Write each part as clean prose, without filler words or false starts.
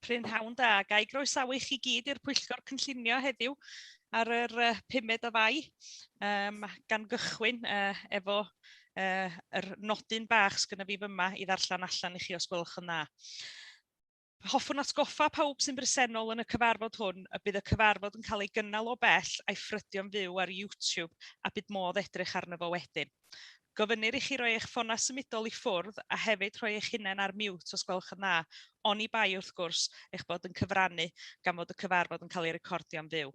Prynhawn da, gai groesawu chi gyd i'r Pwyllgor Cynllunio heddiw ar yr 5 o Fai, gan gychwyn efo yr nodyn bach sgynna fi fyma i ddarllen allan i chi os gwelwch yn dda. Hoffwn atgoffa pawb sy'n bresennol yn y cyfarfod hwn y bydd y cyfarfod yn cael ei gynnal o bell a'i ffrydio'n fyw ar YouTube a bydd modd edrych arno fo wedyn. Gofynir i chi roi eich ffonau symudol i ffwrdd a hefyd rhoi eich hunain ar mute os gwelwch yn dda, oni bai wrth gwrs eich bod yn cyfrannu gan fod y cyfarfod yn cael ei recordio'n fyw.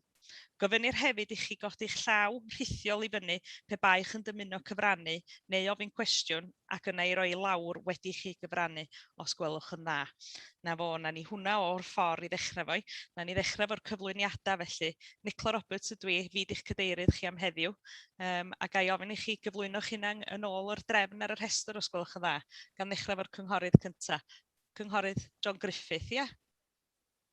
Gofynir hefyd i chi godi'ch llaw rhithiol i fyny pe bai chi'n dymuno cyfrannu neu ofyn cwestiwn ac yna i roi lawr wedi chi gyfrannu os gwelwch yn dda. Na fo, na ni hwnna o'r ffordd i ddechrau fo. Na ni ddechrau fo'r cyflwyniadau felly. Nicola Roberts ydw i, fydd eich cadeirydd chi am heddiw. A gai ofyn i chi gyflwyno'ch hunain yn ôl yr drefn ar y rhestr os gwelwch yn dda. Gan ddechrau fo'r cynghorydd cyntaf. Cynghorydd John Griffith, ia?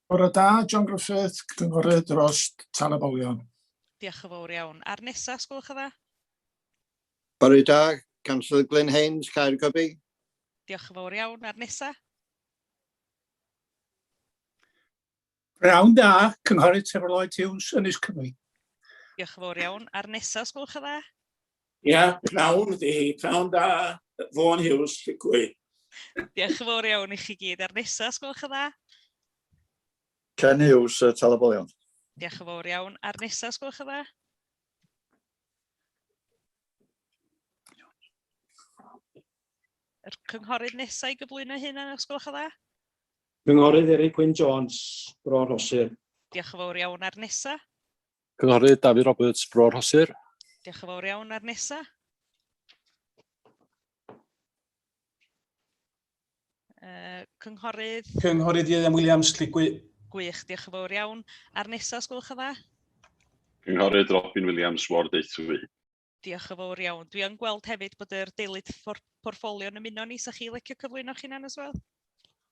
Bore da, John Griffith, cynghorydd dros Talabolion. Diolch yn fawr iawn. A'r nesaf, os gwelwch yn dda? Bore da, Councillor Glyn Haynes, Caergybi. Diolch yn fawr iawn. A'r nesaf? Prynhawn da, cynghorydd Terry Lloyd Hughes, Ynys Cymru. Diolch yn fawr iawn. A'r nesaf, os gwelwch yn dda? Ia, prynhawn da, Vaughan Hughes, Llygwy. Diolch yn fawr iawn i chi gyd. A'r nesaf, os gwelwch yn dda? Ken Hughes, Talabolion. Diolch yn fawr iawn. A'r nesaf, os gwelwch yn dda? Yr cynghorydd nesaf i gyflwyno hynna, os gwelwch yn dda? Cynghorydd Eric Wyn Jones, Bro Rhosir. Diolch yn fawr iawn. A'r nesaf? Cynghorydd David Roberts, Bro Rhosir. Diolch yn fawr iawn. A'r nesaf? Cynghorydd Ieuan Williams, Llygwy. Gwych, diolch yn fawr iawn. A'r nesaf, os gwelwch yn dda? Cynghorydd Robin Williams, Ward 8. Diolch yn fawr iawn. Dwi yn gweld hefyd bod yr deilydd portffolio yn ymuno ni, sa chi licio cyflwyno'ch hunain as well?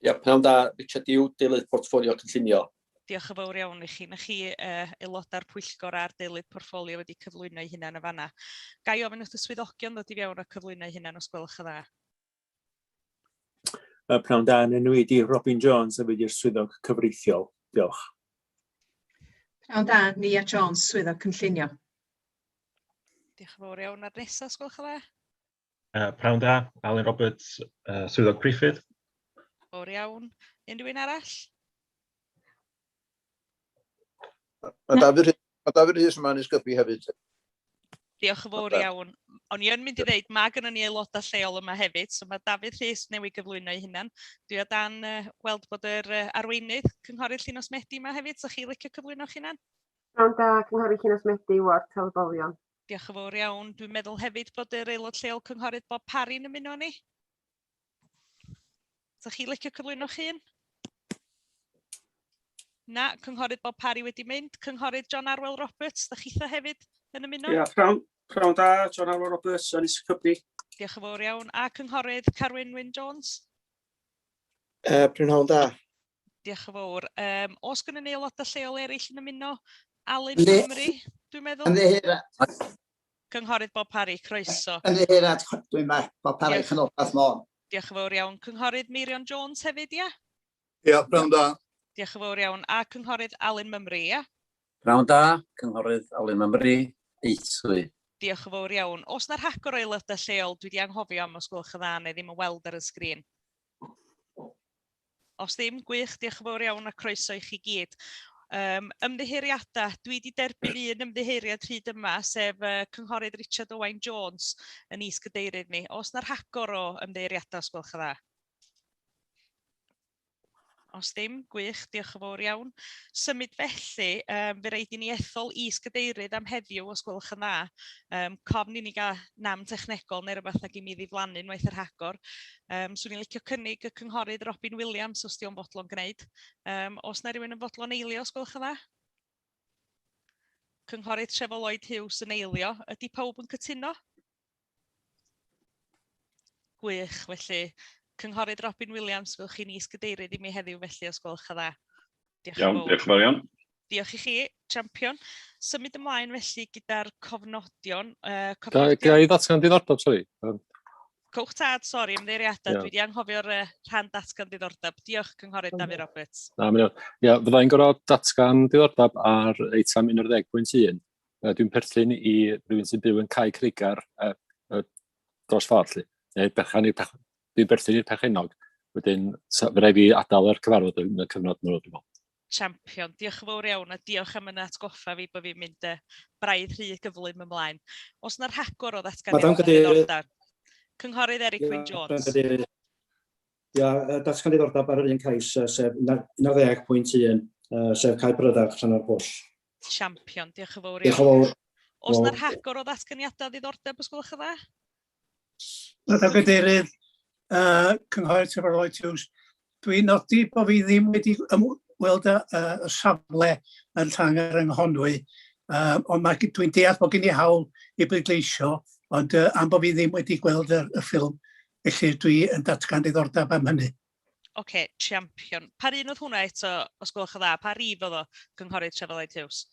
Ia, prynhawn da, Richard Hugh, deilydd portffolio cynllunio. Diolch yn fawr iawn i chi. Na chi aelodau'r Pwyllgor a'r deilydd portffolio wedi cyflwyno eu hunain y fanna. Gai ofyn wrth y swyddogion ddod i fewn a cyflwyno eu hunain os gwelwch yn dda? Prynhawn da, yn enw i di Robin Jones a fydd i'r swyddog cyfreithiol. Diolch. Prynhawn da, Nia Jones, swyddog cynllunio. Diolch yn fawr iawn. A'r nesaf, os gwelwch yn dda? Prynhawn da, Alan Roberts, swyddog priffydd. Fawr iawn. Unrhyw un arall? Mae David Rhys yma yn ysgybu hefyd. Diolch yn fawr iawn. O'n i yn mynd i ddeud, mae gennym ni aelodau lleol yma hefyd, so mae David Rhys newydd gyflwyno ei hunan. Dwi o dan weld bod yr arweinydd cynghorydd Llunos Medi yma hefyd, so chi licio cyflwyno'ch hunan? Prynhawn da, cynghorydd Llunos Medi, Ward Talabolion. Diolch yn fawr iawn. Dwi'n meddwl hefyd bod yr aelod lleol cynghorydd Bob Parry'n ymuno ni. So chi licio cyflwyno'ch hun? Na, cynghorydd Bob Parry wedi mynd. Cynghorydd John Arwel Roberts, da chitha hefyd yn ymuno? Ia, prynhawn da, John Arwel Roberts, Ynys Cymru. Diolch yn fawr iawn. A cynghorydd Carwyn Wyn Jones? Prynhawn da. Diolch yn fawr. Os gynnu ni aelodau lleol eraill yn ymuno? Alun Cymru, dwi'n meddwl? Ymddiheurat. Cynghorydd Bob Parry, croeso. Ymddiheurat, dwi'n meddwl, Bob Parry, Chynolfath Môn. Diolch yn fawr iawn. Cynghorydd Meirion Jones hefyd, ia? Ia, prynhawn da. Diolch yn fawr iawn. A cynghorydd Alun Mymru, ia? Prynhawn da, cynghorydd Alun Mymru, 8. Diolch yn fawr iawn. Os na'r rhagor o aelodau lleol, dwi wedi anghofio am os gwelwch yn dda neu ddim yn weld ar y sgrin. Os ddim, gwych, diolch yn fawr iawn a croeso i chi gyd. Ymddiheuriadau, dwi wedi derbyn un ymddiheuriad hyd yma, sef cynghorydd Richard Owain Jones yn is-gadeirydd ni. Os na'r rhagor o ymddiheuriadau os gwelwch yn dda? Os ddim, gwych, diolch yn fawr iawn. Symud felly, fe raid i ni ethol is-gadeirydd am heddiw os gwelwch yn dda. Cofn i ni gael nam technegol neu rhywbeth ag i mi ddiflannu unwaith yr rhagor. Swn i'n licio cynnig y cynghorydd Robin Williams os di o'n fodlon gwneud. Os na rhywun yn fodlon eilio os gwelwch yn dda? Cynghorydd Trevor Lloyd Hughes yn eilio. Ydy pawb yn cytuno? Gwych, felly. Cynghorydd Robin Williams, fylch chi'n is-gadeirydd i mi heddiw felly os gwelwch yn dda. Diolch yn Diolch yn fawr iawn. Diolch i chi, champion. Symud ymlaen felly gyda'r cofnodion. Ga i ddatgan diddordeb, sori? Cwch tad, sori, ymddeiriadau. Ie. Dwi wedi anghofio'r rhan datgan diddordeb. Diolch, Cynghorydd Dafydd Roberts. Na, mae'n iawn. Ie, fyddai'n gorfod datgan diddordeb ar eitem 11.1. Dwi'n perthyn i rywun sy'n byw yn Cae Creigar dros ffordd. Dwi'n perthyn i'r perchenog. Wedyn, fe rai fi adael yr cyfarfod yn y cyfnod nhw, dwi'n meddwl. Champion. Diolch yn fawr iawn a diolch am yna atgoffa fi bod fi'n mynd braidd rhy gyflym ymlaen. Os yna'r rhagor o ddatganiad diddordeb? Cynghorydd Eric Wyn Jones. Datgan diddordeb ar yr un cais sef 11.1 sef Cae Brydach rhan o'r bwll. Champion, diolch yn fawr Diolch yn iawn. fawr. Os yna'r rhagor o ddatganiadau diddordeb, os gwelwch yn dda? Madam Cadeirydd, Cynghorydd Trefor Lloyd Hughes, dwi'n nodi bod fi ddim wedi weld y safle yn Llanger yng Nghonwy, ond dwi'n deall bod gen i hawl i bleidleisio, ond am bod fi ddim wedi gweld y ffilm, felly dwi yn datgan diddordeb am hynny. Oce, champion. Pa un oedd hwnna eto, os gwelwch yn dda? Pa rif oedd o, Cynghorydd Trefor Lloyd Hughes?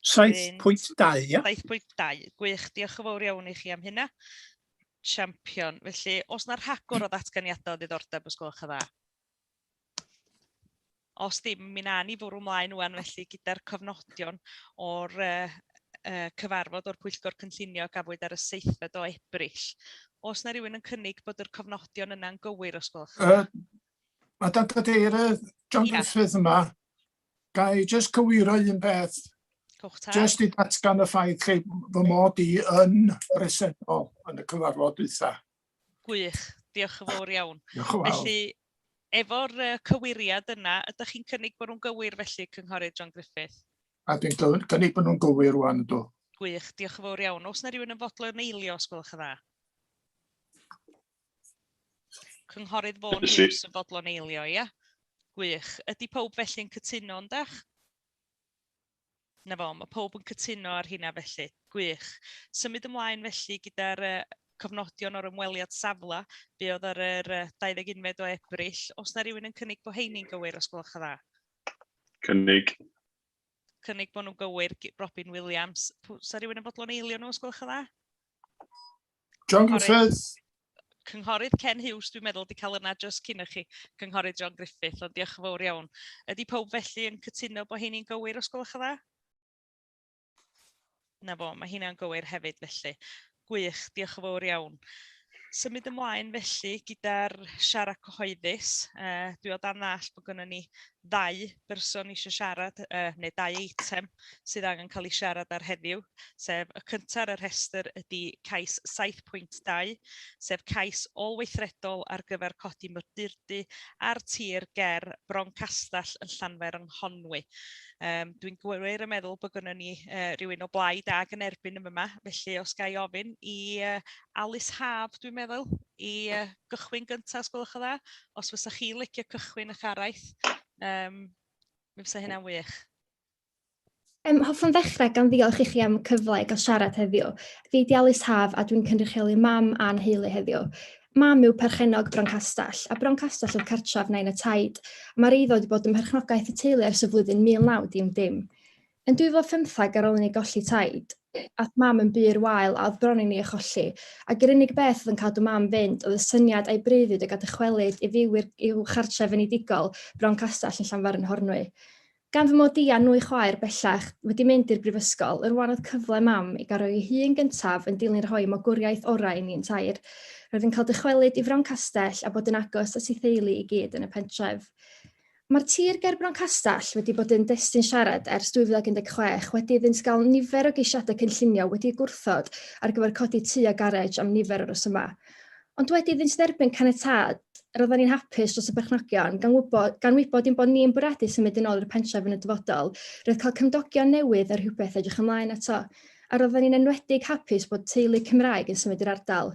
7.2, ia? 7.2. Gwych, diolch yn fawr iawn i chi am hynna. Champion. Felly, os yna'r rhagor o ddatganiadau o diddordeb, os gwelwch yn dda? Os ddim, mi na ni fwrw ymlaen wan felly gyda'r cofnodion o'r cyfarfod o'r Pwyllgor Cynllunio gafwyd ar y 7th o Ebrill. Os na rhywun yn cynnig bod yr cofnodion yna'n gywir, os gwelwch? Madam Cadeirydd, John Griffith yma, ga i jyst cywiro un beth. Jyst i datgan y ffaith lle fy mod i yn bresennol yn y cyfarfod dwytha. Gwych, diolch yn fawr iawn. Diolch yn fawr. Felly, efo'r cywiriad yna, ydych chi'n cynnig bod nhw'n gywir felly, Cynghorydd John Griffith? A dwi'n cynnig bod nhw'n gywir rwan ydw. Gwych, diolch yn fawr iawn. Os na rhywun yn fodlon eilio, os gwelwch yn dda? Cynghorydd Vaughan Hughes yn fodlon eilio, ia? Gwych. Ydy pob felly yn cytuno yn dach? Na fo, mae pob yn cytuno ar hynna felly. Gwych. Symud ymlaen felly gyda'r cofnodion o'r ymweliad safla, be oedd ar yr 21 o Ebrill. Os na rhywun yn cynnig bod heini'n gywir, os gwelwch yn dda? Cynnig. Cynnig bod nhw'n gywir, Robin Williams. Sa rhywun yn fodlon eilio nhw, os gwelwch yn dda? John Griffith. Cynghorydd Ken Hughes, dwi'n meddwl, wedi cael yna just cyn chi, Cynghorydd John Griffith, ond diolch yn fawr iawn. Ydy pob felly yn cytuno bod heini'n gywir, os gwelwch yn dda? Na fo, mae hynna'n gywir hefyd felly. Gwych, diolch yn fawr iawn. Symud ymlaen felly gyda'r siarad cyhoeddus. Dwi o dan ddall bod gynnon ni 2 berson eisiau siarad, neu 2 eitem sydd angen cael ei siarad ar heddiw, sef y cyntaf ar y rhestr ydy cais 7.2, sef cais olweithredol ar gyfer codi modurdy ar tir ger Bron Castell yn Llanfer yng Nghonwy. Dwi'n gwir yn meddwl bod gynnon ni rhywun o blaid ag yn erbyn yma, felly os gai ofyn i Alice Haf, dwi'n meddwl, i gychwyn gyntaf, os gwelwch yn dda, os fysa chi licio cychwyn eich araith, mi fysa hynna'n wych. Hoffwn ddechrau gan ddiolch i chi am cyfle i gael siarad heddiw. Fi di Alice Haf a dwi'n cynrychioli mam a'n heulu heddiw. Mam yw perchenog Bron Castell, a Bron Castell oedd cartref Nain y Taid. Mae'r eiddo wedi bod yn perchnogaeth y teulu ers y flwyddyn 1990. Yn 2015 ar ôl i ni golli taid, ath mam yn byr wael a oedd bron i ni achosi, ac yr unig beth oedd yn cadw mam fynd oedd y syniad a'i breuddwyd ag dychwelyd i fyw i'w chartref unigol Bron Castell yn Llanfair yn Nghornwy. Gan fy mod i a nwy chwaer bellach wedi mynd i'r brifysgol, yr wan oedd cyfle mam i gael ei hun gyntaf yn dilyn rhoi mogwriaeth orau i ni'n tair. Roedd yn cael dychwelyd i Bron Castell a bod yn agos at ei theulu i gyd yn y pentref. Mae'r tir ger Bron Castell wedi bod yn destun siarad ers 2016 wedi iddynt gael nifer o geisiadau cynllunio wedi gwrthod ar gyfer codi tŷ a garej am nifer o resymau. Ond wedi iddynt dderbyn caniatâd, roedden ni'n hapus dros y berchnogion gan wybod ein bod ni'n bwriadu symud yn ôl i'r pentref yn y dyfodol, roedd cael cymdogion newydd ar rhywbeth edrych ymlaen ato, a roedden ni'n enwedig hapus bod teulu Cymraeg yn symud i'r ardal.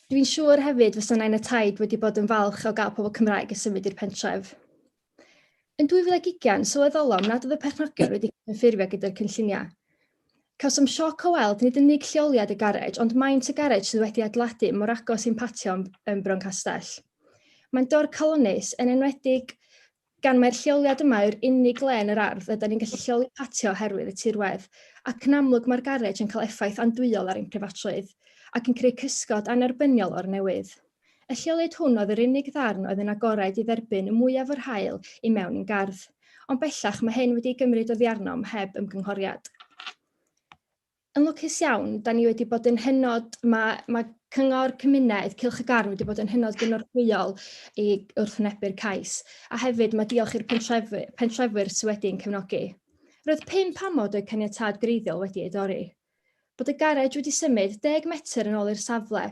Dwi'n siŵr hefyd fysa Nain y Taid wedi bod yn falch o gael pobl Cymraeg yn symud i'r pentref. Yn 2020, sylweddolom nad oedd y perchnogion wedi cyffurfio gyda'r cynlluniau. Cawsom sioc o weld nid unig lleoliad y garej, ond maint y garej sydd wedi adeiladu mor agos i'n patio yn Bron Castell. Mae'n dor calonus yn enwedig Gan mae'r lleoliad yma yw'r unig le yn yr ardd, ydym ni'n gallu lleoli patio oherwydd y tirwedd, ac yn amlwg mae'r garej yn cael effaith andwyol ar ein prifatrwydd, ac yn creu cysgod anerbyniol o'r newydd. Y lleoliad hwn oedd yr unig ddarn oedd yn agored i dderbyn y mwyaf o'r haul i mewn i'n gardd, ond bellach mae hyn wedi gymryd oddi arnom heb ymgynghoriad. Yn lwcus iawn, da ni wedi bod yn hynod, mae cyngor cymuned Cylch y Garn wedi bod yn hynod gynorthwyol wrth wynebu'r cais, a hefyd mae diolch i'r pentrefwyr sydd wedi'n cefnogi. Roedd 5 amod o'i caniatâd greiddiol wedi ei dorri. Bod y garej wedi symud 10 metr yn ôl i'r safle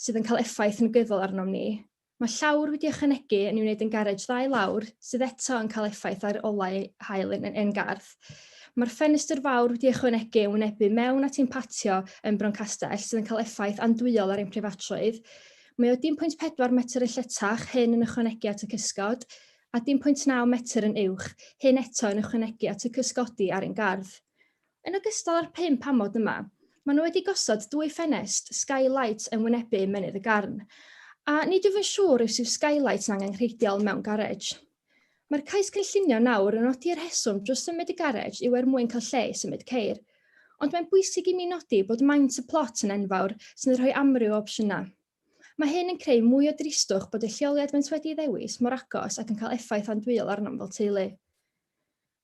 sydd yn cael effaith negyddol arnom ni. Mae llawr wedi ychwanegu yn ei wneud yn garej 2 lawr sydd eto yn cael effaith ar olau haul yn gardd. Mae'r ffenestr fawr wedi ychwanegu yn wynebu mewn at ein patio yn Bron Castell sydd yn cael effaith andwyol ar ein prifatrwydd. Mae o 1.4 metr yn lletach, hyn yn ychwanegu at y cysgod, a 1.9 metr yn uwch, hyn eto yn ychwanegu at y cysgodi ar ein gardd. Yn ogystal â'r 5 amod yma, maen nhw wedi gosod 2 ffenest skylight yn wynebu mynydd y garn, a nid yw'n siŵr os yw skylight yn angenrheidiol mewn garej. Mae'r cais cynllunio nawr yn nodi'r rheswm dros symud y garej yw mwyn cael lle i symud ceir, ond mae'n bwysig i mi nodi bod maint y plot yn enfawr sy'n rhoi amryw o opsiynau. Mae hyn yn creu mwy o dristwch bod y lleoliad maent wedi ddewis mor agos ac yn cael effaith andwyol arnom fel teulu.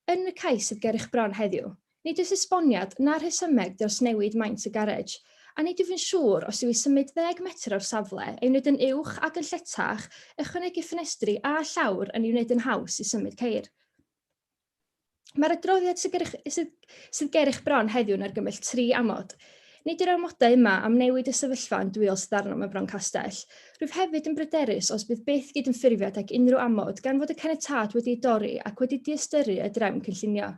Yn y cais sydd ger eich bron heddiw, nid oes esboniad na'r rhesymeg dros newid maint y garej, a nid yw'n siŵr os yw i symud 10 metr o'r safle ei wneud yn uwch ac yn lletach, ychwanegu ffenestri a llawr yn ei wneud yn haws i symud ceir. Mae'r adroddiad sydd ger eich bron heddiw yn argymell 3 amod. Nid yw'r amodau yma am newid y sefyllfa andwyol sydd arnom y Bron Castell. Rwyf hefyd yn bryderus os bydd beth gyd yn ffurfiad ag unrhyw amod gan fod y caniatâd wedi dorri ac wedi diastyru y drefn cynllunio.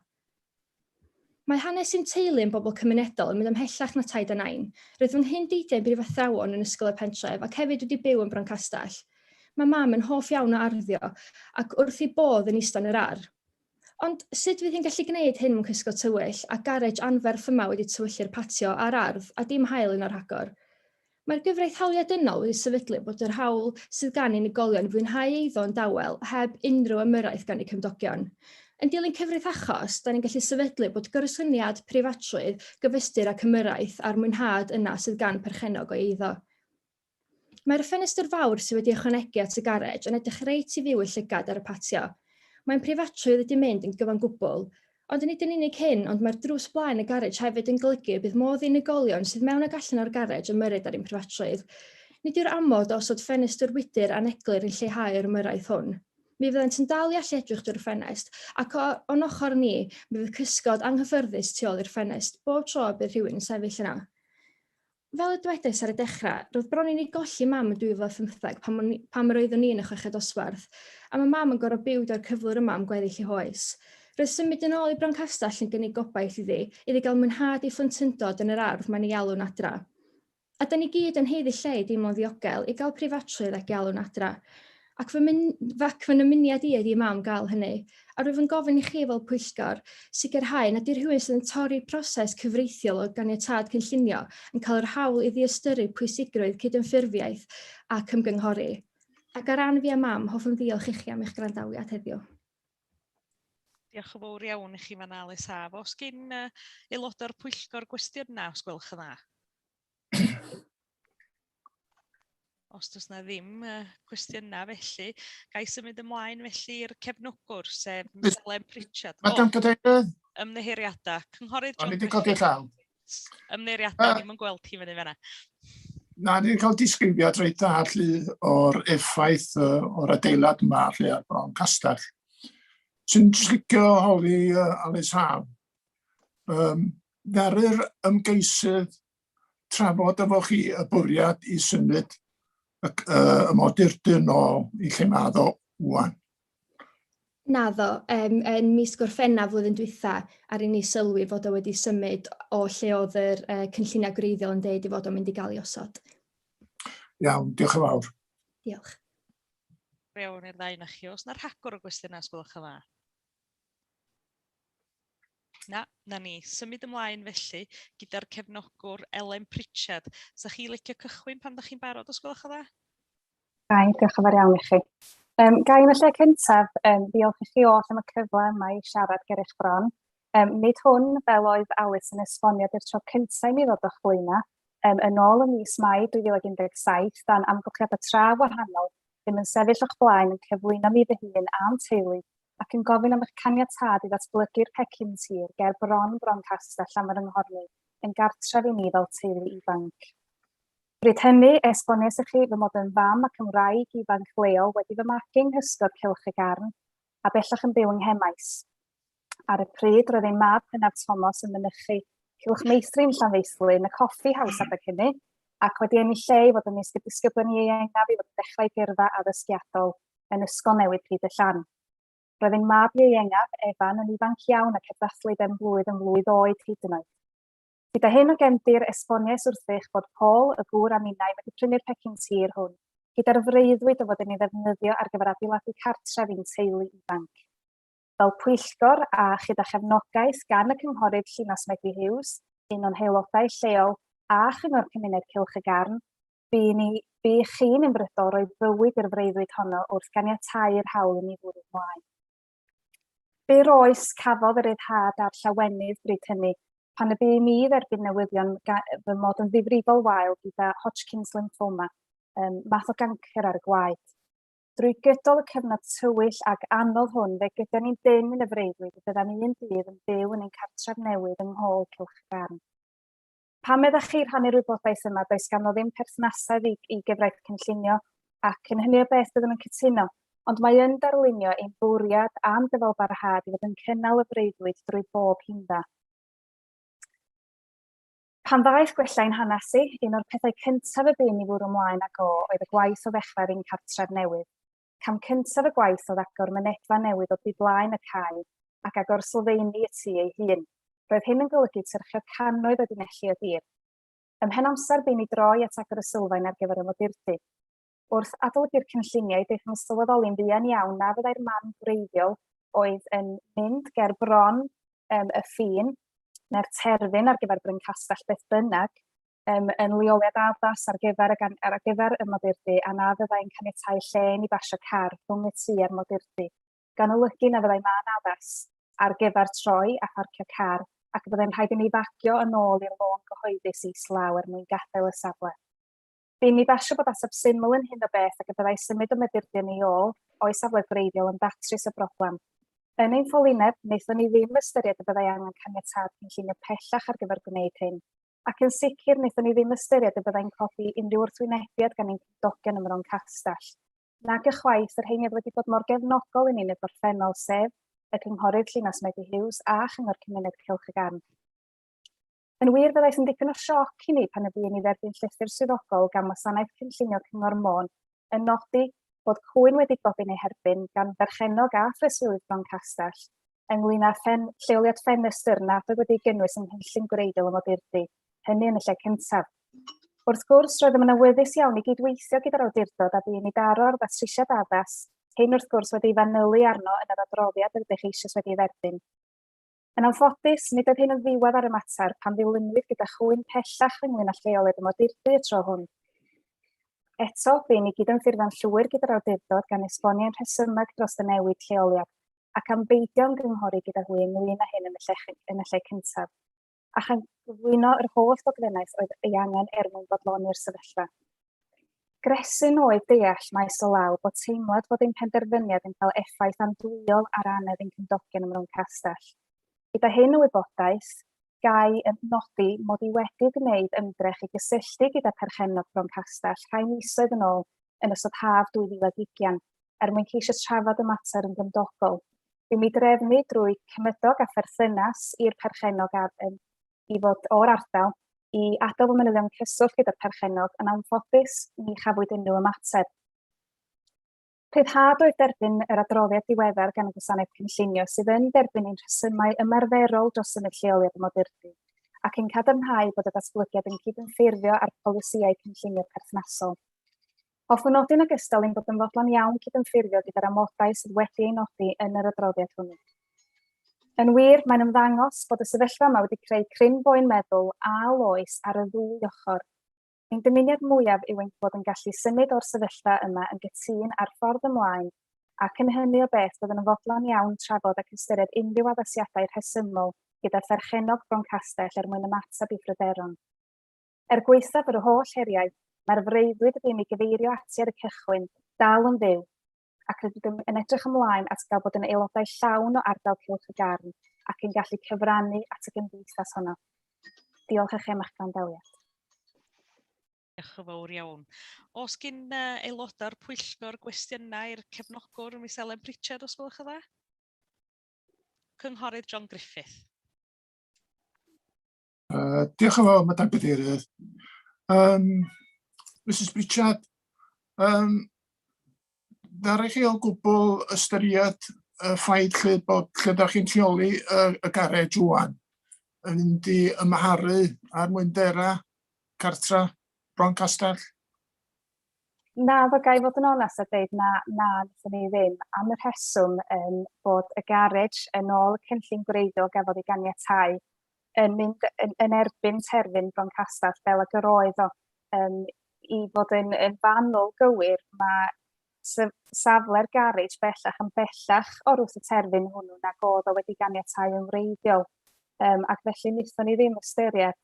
Mae hanes sy'n teulu yn bobl cymunedol yn mynd ymhellach na taid a nain. Roedd fy nghyn deidiau'n brifathrawon yn ysgol y pentref ac hefyd wedi byw yn Bron Castell. Mae mam yn hoff iawn o arddio ac wrth ei bodd yn eistedd yn yr ar. Ond sut fydd hi'n gallu gwneud hyn mewn cysgod tywyll a garej anferth yma wedi tywyllu'r patio a'r ardd a dim haul yn yr rhagor? Mae'r gyfraith hawliau dynol wedi sefydlu bod yr hawl sydd gan unigolion fwynhau eiddo yn dawel heb unrhyw ymyrraeth gan eu cymdogion. Yn dilyn cyfraith achos, da ni'n gallu sefydlu bod gorsyniad preifatrwydd, gyfystyr ac ymyrraeth a'r mwynhad yna sydd gan perchenog o eiddo. Mae'r ffenestr fawr sydd wedi ychwanegu at y garej yn edrych reit i fyw y llygad ar y patio. Mae'n preifatrwydd wedi mynd yn gyfan gwbl, ond nid yn unig hyn, ond mae'r drws blaen y garej hefyd yn golygu bydd modd unigolion sydd mewn ag allan o'r garej ymyrryd ar ein preifatrwydd. Nid yw'r amod os oedd ffenestr wydr a neglur yn lleihau'r ymyrraeth hwn. Mi fyddant yn dal i allu edrych drwy'r ffenest, ac o'n ochr ni, mi fydd cysgod anghyfforddus tu ôl i'r ffenest, bob tro bydd rhywun yn sefyll yna. Fel y dwedais ar y dechrau, roedd bron i ni golli mam yn 2015 pam roeddwn ni yn y chweched dosbarth, a mae mam yn gorfod byw da'r cyflwr yma am gweddill ei hoes. Roedd symud yn ôl i Bron Castell yn gynnig gobaith iddi gael mwynhad ei phlentyndod yn yr ardd mae'n ei alw'n adra. A da ni gyd yn heiddi lle i deimlo'n ddiogel i gael preifatrwydd ac i alw'n adra. Ac fy ymuniad i ydi mam gael hynny, a rwyf yn gofyn i chi fel Pwyllgor sicrhau nad yw'r rhywun sydd yn torri proses cyfreithiol o ganiatâd cynllunio yn cael yr hawl i ddiastyru pwysigrwydd cydymffurfiaeth ac ymgynghori. Ac ar ran fi a mam, hoffwn ddiolch i chi am eich gwrandawiad heddiw. Diolch yn fawr iawn i chi fan Alys Haf. Os gen aelodau'r Pwyllgor gwestiynau, os gwelwch yn dda? Os does na ddim cwestiynau felly, gai symud ymlaen felly i'r cefnogwr, sef Ellen Pritchard. Madam Cadeirydd. Ymddiheuriadau. Cynghorydd John O'n i wedi codi llaw. Ymddiheuriadau, ddim yn gweld chi fyny fanna. Na, ni wedi cael disgrifiad reit dda o'r effaith o'r adeilad yma ar Bron Castell. Sy'n slicio holi Alys Haf. Ddaru'r ymgeisydd trafod efo chi y bwriad i symud y modurdyn o i lle madd o wwan. Naddo, yn mis Gorffennaf flwyddyn dwytha ar i ni sylwi fod o wedi symud o lle oedd yr cynlluniau gwreiddiol yn deud i fod o'n mynd i gael ei osod. Iawn, diolch yn fawr. Diolch. Iawn i'r ddau na chi. Os na'r rhagor o gwestiynau os gwelwch yn dda? Na ni. Symud ymlaen felly gyda'r cefnogwr Ellen Pritchard. Sa chi licio cychwyn pan da chi'n barod os gwelwch yn dda? Gai, diolch yn fawr iawn i chi. Gai yn y lle cyntaf, diolch i chi oll am y cyfle yma i siarad ger eich bron. Nid hwn, fel oedd Alice yn esbonio, i'r tro cyntaf i mi ddod o'ch blaena, yn ôl y mis Mai 2017, dan amgylchiadau tra wahanol, ddim yn sefyll o'ch blaen yn cyflwyno mi fy hun a'n teulu, ac yn gofyn am eich caniatâd i ddatblygu'r pecyn tir ger bron castell am yr ynghorni, yn gartref i ni fel teulu ifanc. Bryd hynny, esboniais i chi fy mod yn fam ac yn wraig ifanc leol wedi fy magu'n hysgod Cylch y Garn, a bellach yn byw yng Nghemais. Ar y pryd, roedd ein mab Hynaf Thomas yn mynychu Cylch Meithrin Llanfeithlu yn y Coffee House adeg hynny, ac wedi ennill lle i fod yn disgyblion ieuengaf i fod yn dechrau gyrfa addysgiadol yn Ysgol Newydd Pryd y Llan. Roedd ein mab ieuengaf, Efan, yn ifanc iawn ac heb ddathlu ben blwydd yn flwydd oed hyd yn oed. Gyda hyn o gefndir, esboniais wrthych bod Paul, y gŵr a minnau, wedi prynu'r pecyn tir hwn, gyda'r freuddwyd o fod yn ei ddefnyddio ar gyfer adeiladu cartref i'n teulu ifanc. Fel Pwyllgor a chyda chefnogaeth gan y cynghorydd Llynas Medi Hughes, un o'n haelodau lleol a chyngor cymuned Cylch y Garn, bu chi'n ymbrydol roi bywyd i'r freuddwyd honno wrth ganiatáu'r hawl i ni fwrw ymlaen. By'r oes cafodd yr ryddhad a'r llawenydd bryd hynny, pan y bu mi dderbyn newyddion fy mod yn ddifrifol wael gyda Hodgkin's lymphoma, math o gancr ar y gwaed. Drwy gydol y cyfnod tywyll ac anodd hwn, fe gyda ni'n dyn yn y freuddwyd y bydda'n un dydd yn byw yn ein cartref newydd yng Nghôl Cylch y Garn. Pam meddach chi rhannu'r wybodaeth yma, does ganddo ddim perthnasedd i gyfraith cynllunio ac yn hynny o beth byddwn yn cytuno, ond mae yn darlunio ein bwriad a'n dyfalbarhad i fod yn cynnal y freuddwyd drwy bob hynda. Pan ddaeth gwellau'n hanesu, un o'r pethau cyntaf y byn i fwrw ymlaen ag oedd y gwaith o ddechrau'r un cartref newydd. Cam cyntaf y gwaith oedd agor mynedfa newydd o blaen y cae ac agor sylfaeni y tŷ ei hun. Roedd hyn yn golygu syrchio cannoedd o dinelli o dir. Ymhen amser byn i droi at agor y sylfaen ar gyfer y modurdy. Wrth adolygu'r cynlluniau, daethom yn sylweddoli'n fuan iawn na fyddai'r man gwreiddiol oedd yn mynd ger bron y ffin, neu'r terfyn ar gyfer Bryn Castell beth bynnag, yn leoliad addas ar gyfer y modurdy, a na fyddai'n caniatáu lle i basio car rhwng y tŷ a'r modurdy, gan olygu na fyddai man addas ar gyfer troi a pharcio car, ac byddai'n rhaid i ni bagio yn ôl i'r lôn gyhoeddus islaw mwyn gadael y safle. Bu'n ni basio bod aseb syml yn hyn o beth ac y byddai symud o modurdy yn ei ôl o'i safle gwreiddiol yn datrys y broblem. Yn ein ffolineb, wnaethon ni ddim ystyried y byddai angen caniatâd cynllunio pellach ar gyfer gwneud hyn, ac yn sicr wnaethon ni ddim ystyried y byddai'n codi unrhyw wrthwynebiad gan ein cymdogion ym Mron Castell. Nag ychwaith yr rheiniad wedi bod mor gefnogol yn un y gorffennol sef y cynghorydd Llynas Medi Hughes a chyngor cymuned Cylch y Garn. Yn wir byddais yn dipyn o sioc i ni pan y bu ni dderbyn llythyr swyddogol gan wasanaeth cynllunio Cyngor Môn yn nodi bod cwyn wedi gofyn ei herbyn gan berchenog a phreswylydd Mron Castell ynglŷn â lleoliad ffenestr nad oedd wedi gynnwys yn cynllun gwreiddiol y modurdy, hynny yn y lle cyntaf. Wrth gwrs, roedd yn awyddus iawn i gydweithio gyda'r awdurdod a bu'n i daro'r ddatrysiad addas, hyn wrth gwrs wedi fanylu arno yn yr adroddiad ydych eisiau wedi dderbyn. Yn anffodus, nid oedd hyn yn ddiwedd ar y mater pan ddilynwyd gyda chwyn pellach ynglŷn â lleoliad y modurdy y tro hwn. Eto, bu'n i gydymffurfio'n llwyr gyda'r awdurdod gan esbonio'n rhesymeg dros y newid lleoliad, ac am beidio'n gynghori gyda hwy ynglŷn â hyn yn y lle cyntaf, a chan gyflwyno yr holl ddogfennaeth oedd ei angen mwyn bodloni'r sefyllfa. Gresyn oedd deall maes o law bod teimlad fod ein penderfyniad yn cael effaith andwyol ar anedd ein cymdogion ym Mron Castell. Gyda hyn o wybodaeth, gai yn nodi mod i wedi gwneud ymdrech i gysylltu gyda perchenog Mron Castell rhai misoedd yn ôl yn ystod haf 2020 mwyn ceisio trafod y mater yn gymdogol. Bu'n mi drefnu drwy cymydog a pherthynas i'r perchenog i fod o'r ardal i adael fy manylion cyswllt gyda'r perchenog yn anffodus ni chafwyd unrhyw ymateb. Rhyddhad oedd derbyn yr adroddiad diweddar gan y gwasanaeth cynllunio sydd yn derbyn ein rhesymau ymarferol dros y lleoliad y modurdy, ac yn cadarnhau bod y datblygiad yn cydymffurfio ar polisïau cynllunio perthnasol. Hoffwn nodi'n ogystal ein bod yn fodlon iawn cydymffurfio gyda'r amodau sydd wedi ei nodi yn yr adroddiad hwnnw. Yn wir, mae'n ymddangos bod y sefyllfa yma wedi creu cryn boen meddwl a loes ar y ddwy ochr. Ein dymuniad mwyaf yw ein bod yn gallu symud o'r sefyllfa yma yn gytun ar ffordd ymlaen ac yn hynny o beth byddwn yn fodlon iawn trafod ac ystyried unrhyw addasiadau rhesymol gyda pherchenog bron castell mwyn ymateb i phryderon. Gweithaf yr holl heriau, mae'r freuddwyd ddim i gyfeirio ati ar y cychwyn dal yn fyw, ac rydym yn edrych ymlaen at gael bod yn aelodau llawn o ardal Cylch y Garn ac yn gallu cyfrannu at y gymdeithas honno. Diolch eich am eich gwrandawiad. Diolch yn fawr iawn. Os gyn aelodau'r Pwyllgor gwestiynau i'r cefnogwr Miss Elen Pritchard, os gwelwch yn dda? Cynghorydd John Griffith. Diolch yn fawr, Madam Cadeirydd. Mrs Pritchard, ddari chi o gwbl ystyried y ffaith lle ydych chi'n lleoli y garej ŵan yn mynd i ymharu ar mwyndera cartra Bron Castell? Na, fo gai fod yn onest a dweud na wnaethon ni ddim am y rheswm bod y garej yn ôl y cynllun gwreiddiol gafodd ei ganiatáu yn mynd yn erbyn terfyn Bron Castell fel ag yr oedd o. I fod yn fanwl gywir, mae safle'r garej bellach yn bellach o'r wrth y terfyn hwnnw nag oedd o wedi ganiatáu yn wreiddiol. Ac felly wnaethon ni ddim ystyried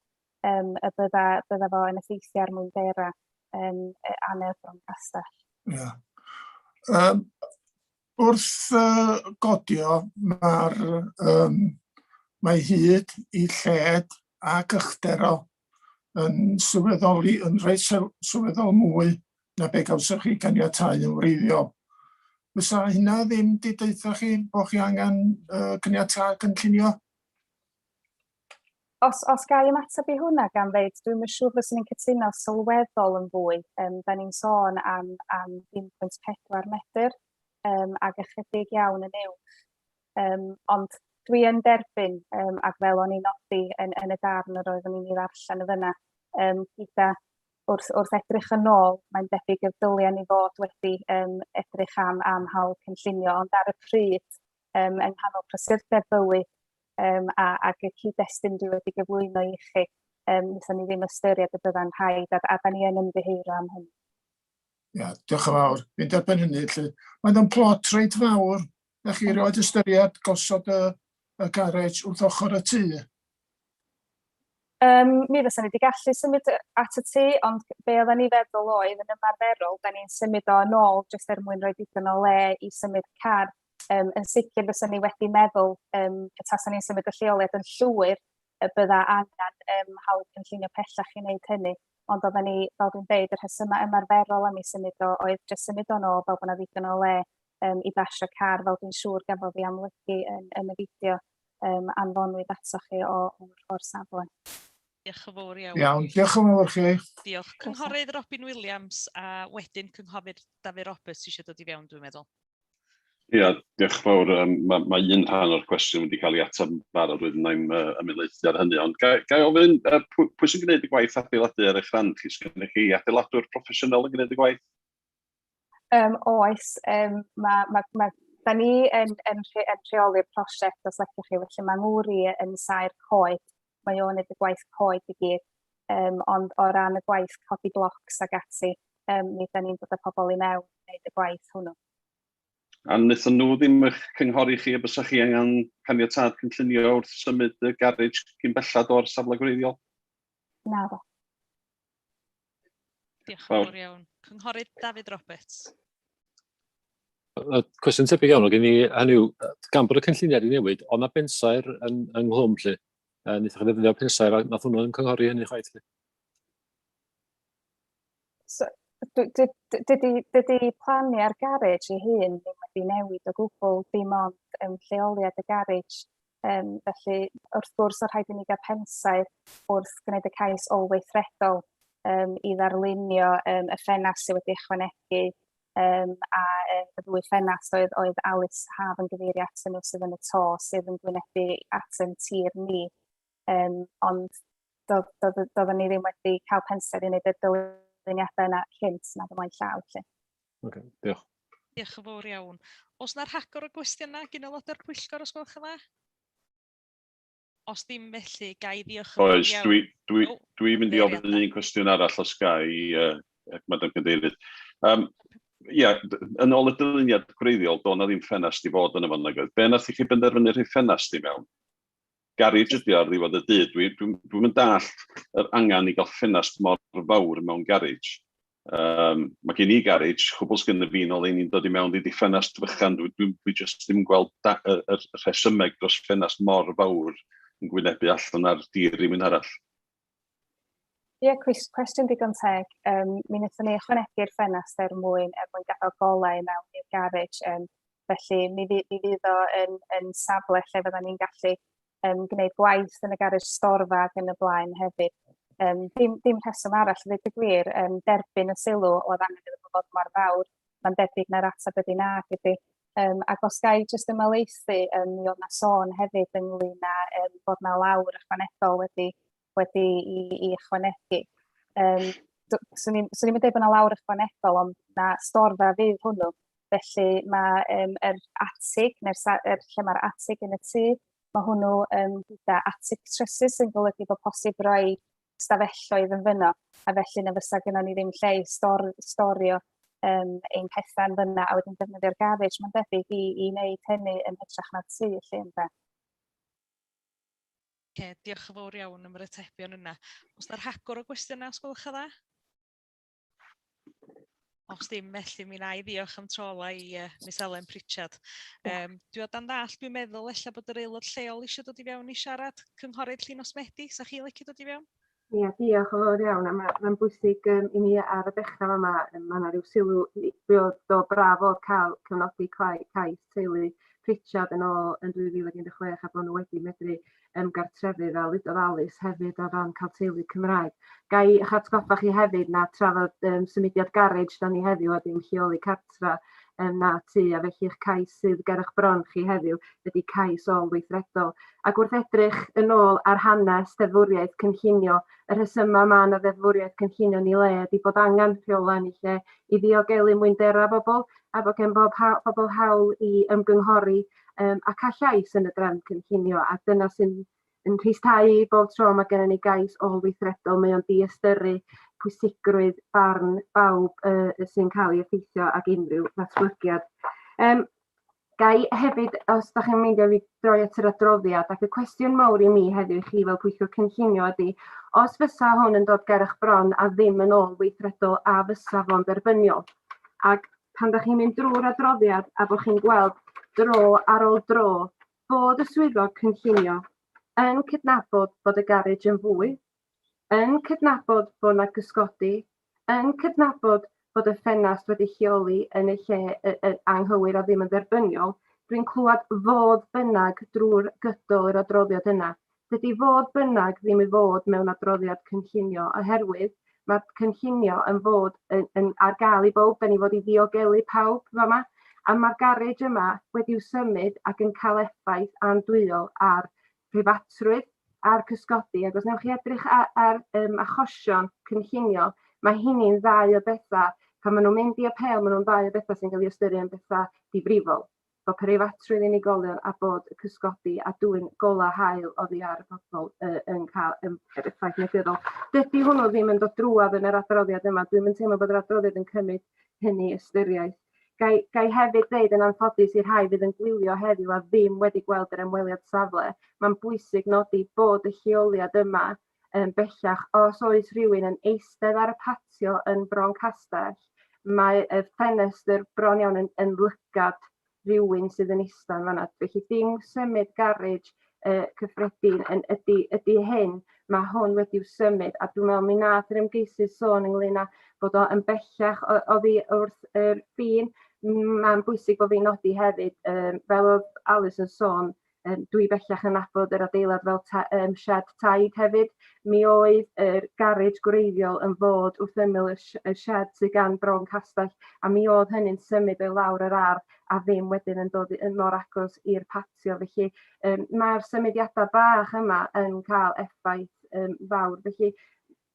y bydda fo yn effeithio ar mwyndera anedd Bron Castell. Wrth godio, mae hyd i lled a cychdero yn sylweddoli yn reit sylweddol mwy na be gawsach chi ganiatáu yn wreiddiol. Fysa hynna ddim di deutha chi bod chi angen caniatáu cynllunio? Os gai ymateb i hwnna gan ddeud, dwi'n yn siŵr fyswn ni'n cytuno sylweddol yn fwy. Da ni'n sôn am 1.4 metr ac ychydig iawn yn uwch. Ond dwi yn derbyn, ac fel o'n i'n nodi yn y darn yr oeddwn i'n ei ddarllen y fyna, gyda wrth edrych yn ôl, mae'n debyg y ddyliau ni fod wedi edrych am hawl cynllunio, ond ar y pryd yng nghanol prysurdeb bywyd ac y cyd-destun dwi wedi gyflwyno i chi, wnaethon ni ddim ystyried y bydda'n rhaid, a da ni yn ymddiheuro am hynny. Diolch yn fawr. Fi'n derbyn hynny. Mae'n plot reit fawr. Na chi roed ystyried gosod y garej wrth ochr y tŷ? Mi fysa ni wedi gallu symud at y tŷ, ond be oedden ni feddwl oedd yn ymarferol, da ni'n symud o yn ôl jyst mwyn rhoi digon o le i symud car. Yn sicr fysa ni wedi meddwl, taswn ni'n symud y lleoliad yn llwyr, bydda angen hawl cynllunio pellach i wneud hynny. Ond oedden ni, fel dwi'n dweud, yr rhesymau ymarferol am ei symud oedd jyst symud o'n ôl fel bod yna ddigon o le i basio car, fel dwi'n siŵr gafodd ei amlygu yn y fideo anfonwyd atoch chi o'r safle. Diolch yn fawr iawn. Iawn, diolch yn fawr chi. Diolch. Cynghorydd Robin Williams a wedyn cynghorydd Dafydd Roberts eisiau dod i fewn, dwi'n meddwl. Ia, diolch yn fawr. Mae un rhan o'r cwestiwn wedi cael ei atab yn barod, wedyn na'i'n ymelaethu ar hynny. Ond gai ofyn, pwy sy'n gwneud y gwaith adeiladu ar eich rhan chi? Sgynnych chi adeiladwr proffesiynol yn gwneud y gwaith? Oes. Da ni yn rheoli'r prosiect, os lecwch chi, felly mae Ngwri yn sair coed. Mae o'n neud y gwaith coed i gyd, ond o ran y gwaith codi blocs ag ati, mi da ni'n dod â pobl i mewn wneud y gwaith hwnnw. A wnaethon nhw ddim eich cynghori chi a bysach chi angen caniatâd cynllunio wrth symud y garej cyn bellad o'r safle gwreiddiol? Na do. Diolch yn fawr iawn. Cynghorydd Dafydd Roberts. Cwestiwn tebyg iawn o gen i, hynny yw, gan bod y cynlluniau wedi newid, ond na bensaer ynghlwm lle. Wnaethon chi ddefnyddio pensaer a nath hwnnw yn cynghori hynny chwaith lle? Dydy plannu ar garej ei hun ddim wedi newid o gwbl, dim ond lleoliad y garej. Felly, wrth gwrs, o rhaid i ni gael pensaer wrth gwneud y cais olweithredol i ddarlunio y ffenast sydd wedi ychwanegu a y ddwy ffenast oedd Alice Haf yn gyfeirio atyn nhw sydd yn y to, sydd yn gwynebu at yn tir ni. Ond doeddwn ni ddim wedi cael pensaer i wneud y dyluniadau yna cynt nad ymlaen llaw. Diolch. Diolch yn fawr iawn. Os yna'r rhagor o gwestiynau gyn aelodau'r Pwyllgor, os gwelwch yn dda? Os ddim felly, gai ddiolch yn fawr iawn. Oes, dwi'n mynd i ofyn un cwestiwn arall os gai, Madam Cadeirydd. yn ôl y dyluniad gwreiddiol, doedd na ddim ffenast i fod yn y fan nag oedd. Be nath i chi benderfynu rhoi ffenast i mewn? Garage ydi ar ddiwedd y dydd. Dwi'n mynd dallt yr angen i gael ffenast mor fawr mewn garage. Mae gen i garage, chwbl sgynny fi nôl ein ni'n dod i mewn i ffenast fychan. Dwi jyst ddim gweld y rhesymeg dros ffenast mor fawr yn gwynebu allan ar dir i mynd arall. Ie, cwestiwn digon teg. Mi wnaethon ni ychwanegu'r ffenast mwyn gadael golau mewn i'r garage. Felly, mi fydd o yn safle lle fydda ni'n gallu gwneud gwaith yn y garage storfa ac yn y blaen hefyd. Dim rheswm arall, dweud y gwir, derbyn y sylw oedd angen iddo fod mor fawr. Mae'n debyg na'r ateb ydy na gyda. Ac os gai jyst ymalaethu, mi oedd na sôn hefyd ynglyn â bod na lawr ychwanegol wedi i ychwanegu. Swn i'n dweud bod na lawr ychwanegol, ond na storfa fydd hwnnw. Felly mae'r atig, lle mae'r atig yn y tŷ, mae hwnnw gyda atig trysys yn golygu bod posib roi stafelloedd yn fyno, a felly na fysa gyda ni ddim lle i storio ein pethau'n fyna a wedyn defnyddio'r garage. Mae'n debyg i wneud hynny yn hytrach na'r tŷ lle yna. Diolch yn fawr iawn am yr atebion yna. Os yna'r hagor o gwestiynau, os gwelwch yn dda? Os dim, felly mi na i ddiolch am trola i Miss Elen Pritchard. Dwi'n meddwl ella bod yr aelod lleol eisiau dod i fewn i siarad cynghorydd Llunos Medi. Sa chi licio dod i fewn? Ie, diolch yn fawr iawn. Mae'n bwysig i mi ar y dechrau yma. Mae yna rhyw sylw, o braf o cael cyfnodi cais teulu Pritchard yn ôl yn 2016 a bod nhw wedi medru gartrefu fel Lyd Ofalus hefyd o ran cael teulu Cymraeg. Gai eich atgoffa chi hefyd na trafod symudiad garage da ni heddiw a dim lleoli cartra na tŷ, a felly eich cais sydd ger eich bron chi heddiw ydy cais ôl-weithredol. Ac wrth edrych yn ôl ar hanes deddfwriaeth cynllunio, y rhesymau mae yna ddeddfwriaeth cynllunio ni le ydy bod angen rheola ni lle i ddiogelu mwyndera bobl, a bod gen bobl hawl i ymgynghori a cael llais yn y drefn cynllunio, a dyna sy'n rhysdau i bob tro mae gennym ni gais ôl-weithredol. Mae o'n diystyrru pwysigrwydd barn bawb sy'n cael ei effeithio ag unrhyw ddatblygiad. Gai hefyd, os da chi'n meindio fi droi at yr adroddiad, ac y cwestiwn mawr i mi heddiw i chi fel pwyllgor cynllunio ydy, os fysa hwn yn dod ger eich bron a ddim yn ôl-weithredol a fysa fo'n dderbyniol. Ac pan da chi'n mynd drwy'r adroddiad a bod chi'n gweld dro ar ôl dro bod y swyddog cynllunio yn cydnabod bod y garage yn fwy, yn cydnabod bod yna gysgodi, yn cydnabod bod y ffenast wedi lleoli yn y lle anghywir a ddim yn dderbyniol, dwi'n clywed fodd bynnag drwy'r gydol yr adroddiad yna. Dydy fodd bynnag ddim i fod mewn adroddiad cynllunio oherwydd mae'r cynllunio yn fod ar gael i bawb, ni fod i ddiogelu pawb fama, a mae'r garage yma wedi'w symud ac yn cael effaith andwyol ar preifatrwydd, ar cysgodi. Ac os newch chi edrych ar achosion cynllunio, mae hynny'n ddau o bethau. Pan maen nhw'n mynd i apel, maen nhw'n ddau o bethau sy'n cael ei ystyried yn bethau difrifol. Bod preifatrwydd unigolion a bod cysgodi a dwy'n gola hael oddi ar y bobl yn cael effaith negyddol. Dydy hwnnw ddim yn dod drwad yn yr adroddiad yma. Dwi'n mynd teimlo bod yr adroddiad yn cymryd hynny ystyriaeth. Gai hefyd ddeud yn anffodus i'r rhai fydd yn gwylio heddiw a ddim wedi gweld yr ymweliad safle. Mae'n bwysig nodi bod y lleoliad yma yn bellach os oes rhywun yn eistedd ar y patio yn Bron Castell. Mae y ffenestr bron iawn yn lygad rhywun sydd yn eistedd fan'na. Felly dim symud garage cyffredin ydy hyn. Mae hwn wedi'w symud a dwi'n meddwl mi nath yr ymgeisydd sôn ynglyn â bod o'n bellach oddi wrth yr ffin. Mae'n bwysig bod fi'n nodi hefyd, fel oedd Alice yn sôn, dwi bellach yn nabod yr adeilad fel shed taid hefyd. Mi oedd yr garage gwreiddiol yn fod wrth ymyl y shed sydd gan Bron Castell, a mi oedd hynny'n symud o'i lawr yr ardd a ddim wedyn yn dod yn mor agos i'r patio. Felly mae'r symudiadau bach yma yn cael effaith fawr. Felly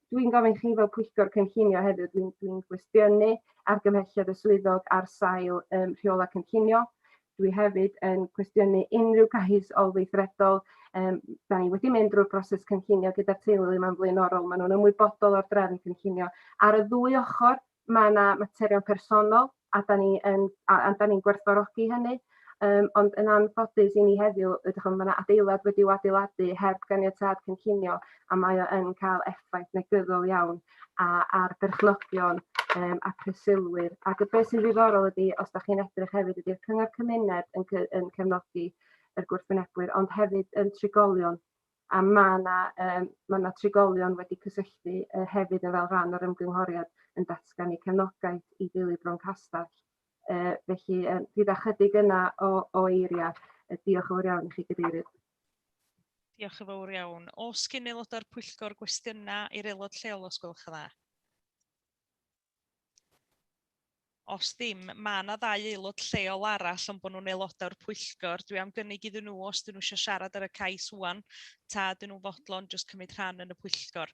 dwi'n gofyn chi fel pwyllgor cynllunio hefyd, dwi'n gwestiynu argymhelliad y swyddog ar sail rheola cynllunio. Dwi hefyd yn cwestiynu unrhyw gais ôl-weithredol. Da ni wedi mynd drwy'r broses cynllunio gyda'r teulu yma'n flaenorol. Maen nhw'n ymwybodol o'r drefn cynllunio. Ar y ddwy ochr, mae yna materion personol a da ni'n gwerthfawrogi hynny. Ond yn anffodus i ni heddiw, mae adeilad wedi'w adeiladu heb ganiatâd cynllunio, a mae o yn cael effaith negyddol iawn ar berchnogion a presylwyr. Ac beth sy'n ddiddorol ydy, os da chi'n edrych hefyd, ydy'r cyngor cymuned yn cefnogi yr gwrthwynebwyr, ond hefyd yn trigolion. A mae yna trigolion wedi cysylltu hefyd yn fel rhan o'r ymgynghoriad yn datgan eu cefnogaeth i ddilyn Bron Castell. Felly, bydd ychydig yna o eiriau. Diolch yn fawr iawn i chi, Gadeirydd. Diolch yn fawr iawn. Oes gen aelodau'r Pwyllgor gwestiynau i'r aelod lleol os gwelwch yn dda? Os ddim, mae yna 2 aelod lleol arall ond bod nhw'n aelodau'r Pwyllgor. Dwi am gynnig iddyn nhw os dyn nhw eisiau siarad ar y cais wan, ta dyn nhw'n fodlon jyst cymryd rhan yn y Pwyllgor.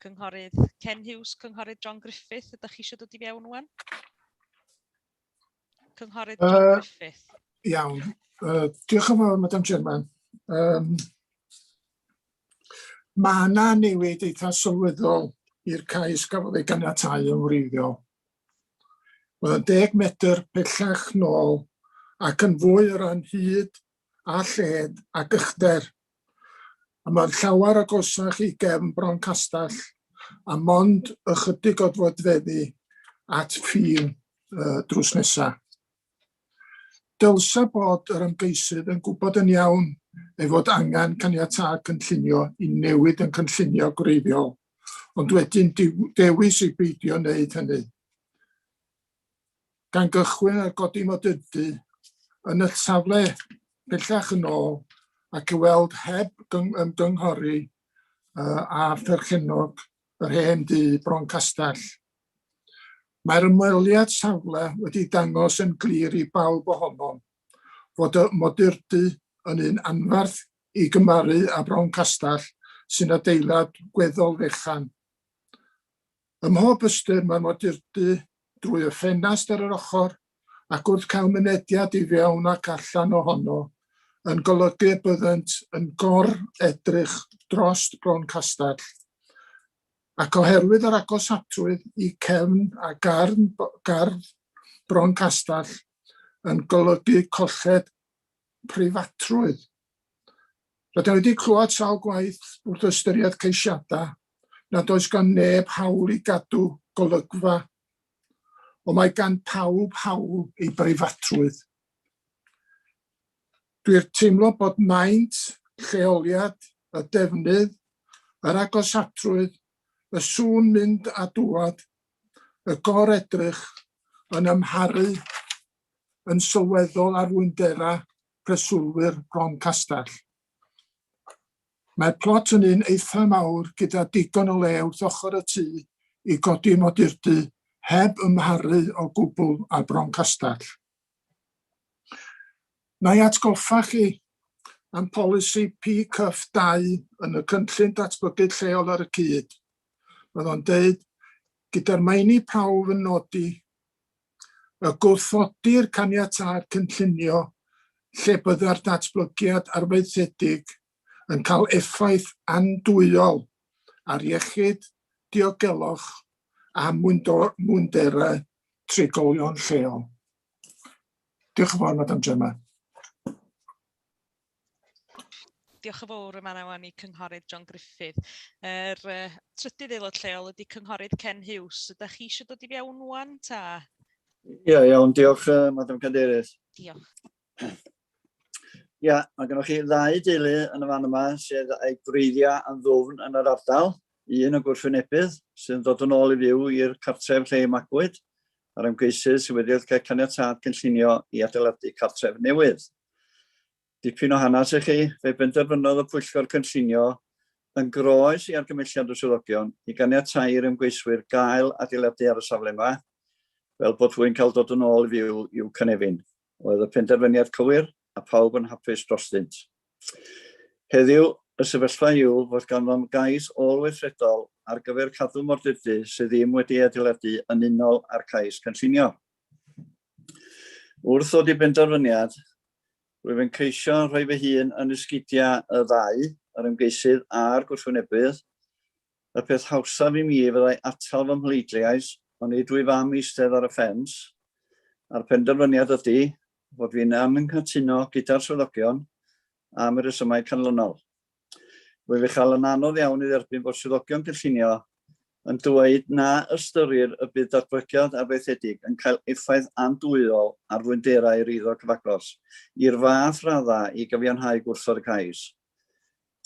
Cynghorydd Ken Hughes, Cynghorydd John Griffith, ydych chi eisiau dod i fewn wan? Cynghorydd John Griffith. Iawn. Diolch yn fawr, Madam Chairman. Mae yna newid eitha sylweddol i'r cais gafodd ei ganiatáu yn wreiddiol. Mae o'n 10 metr pellach nôl ac yn fwy o ran hyd a lled ac uchder. A mae'n llawer agosach i gefn Bron Castell a mond ychydig o ddfodfeddu at ffin drws nesaf. Dylsa bod yr ymgeisydd yn gwybod yn iawn ei fod angen caniatâd cynllunio i newid yn cynllunio gwreiddiol, ond wedyn dewis i beidio wneud hynny. Gan gychwyn ar godi modurdy yn y safle bellach yn ôl ac i weld heb ymgynghori a pherchenog yr hen dŷ Bron Castell. Mae'r ymweliad safle wedi dangos yn glir i bawb ohonom fod y modurdy yn un anferth i gymaru â Bron Castell sy'n adeilad gweddol fechan. Ym mhob ystyr mae'r modurdy drwy y ffenast ar yr ochr ac wrth cael mynediad i fewn ac allan ohono yn golygu byddent yn gor-edrych drost Bron Castell. Ac oherwydd yr agosatwydd i cefn a gardd Bron Castell yn golygu colled preifatrwydd. Rydym wedi clywed sawl gwaith wrth ystyried ceisiadau nad oes gan neb hawl i gadw golygfa, ond mae gan pawb hawl i breifatrwydd. Dwi'n teimlo bod maint, lleoliad, y defnydd, yr agosatrwydd, y sŵn mynd a dŵad, y gor-edrych yn amharu yn sylweddol ar wyndera preswlwyr Bron Castell. Mae'r plot yn un eitha mawr gyda digon o le wrth ochr y tŷ i godi modurdy heb ymharu o gwbl ar Bron Castell. Na i atgoffa chi am polisi P-CUF 2 yn y cynllun datblygu lleol ar y cyd. Mae o'n deud, gyda'r meini pawb yn nodi, y gwrthodir caniatâd cynllunio lle bydda'r datblygiad arfaethedig yn cael effaith andwyol ar iechyd, diogelwch a mwynderau trigolion lleol. Diolch yn fawr, Madam Chairman. Diolch yn fawr yma wan i Cynghorydd John Griffith. Trydydd aelod lleol ydy Cynghorydd Ken Hughes. Ydych chi eisiau dod i fewn wan ta? Ie, iawn, diolch, Madam Cadeirydd. Diolch. Ie, mae gennych chi 2 deulu yn y fan yma sydd ei gwreiddiau yn ddwfn yn yr ardal. Un o gwrthwynebydd sy'n dod yn ôl i fyw i'r cartref lle magwyd a'r ymgeisydd sydd wedi cael caniatâd cynllunio i adeiladu cartref newydd. Dipyn o hanes i chi, fe benderfynodd y Pwyllgor Cynllunio yn groes i argymelliad y swyddogion i ganiatáu'r ymgeiswyr gael adeiladu ar y safle yma, fel bod rhywun cael dod yn ôl i fyw i'w cynefin. Oedd y penderfyniad cywir a pawb yn hapus drosdynt. Heddiw, y sefyllfa yw fod ganddo'n gais ôl-weithredol ar gyfer cadw mordydy sydd ddim wedi adeiladu yn unol â'r cais cynllunio. Wrth ddod i benderfyniad, rwyf yn ceisio rhoi fy hun yn ysgidiau y 2, yr ymgeisydd a'r gwrthwynebydd. Y peth hawsaf i mi fyddai atal fy mhleidliais, ond nid dwi fam eistedd ar y ffens, A'r penderfyniad ydy fod fi'n am yn cytuno gyda'r swyddogion am y resymau canlynol. Wyf eich cael yn anodd iawn i dderbyn bod swyddogion cynllunio yn dweud na ystyrir y bydd datblygiad arfaethedig yn cael effaith andwyol ar fwynderau eiddo cyfagos i'r fath raddau i gyfiawnhau gwrthod y cais.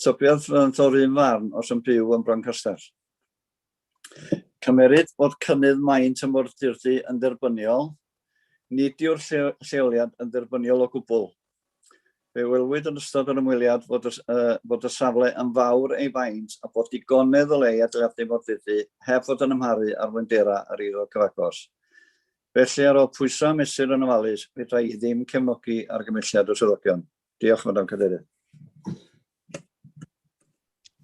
Tybiad fydd o'r un farn os yn byw yn Bron Castell. Cymeryd fod cynnydd maint y mordirdy yn dderbyniol, nid yw'r lleoliad yn dderbyniol o gwbl. Fe welwyd yn ystod yr ymweliad fod y safle yn fawr ei faint a bod digonedd o le i adeiladu mordirdy heb fod yn ymharu ar fwyndera yr eiddo cyfagos. Felly ar ôl pwysau mesur yn ofalus, fedra i ddim cefnogi argymelliad y swyddogion. Diolch, Madam Cadeirydd.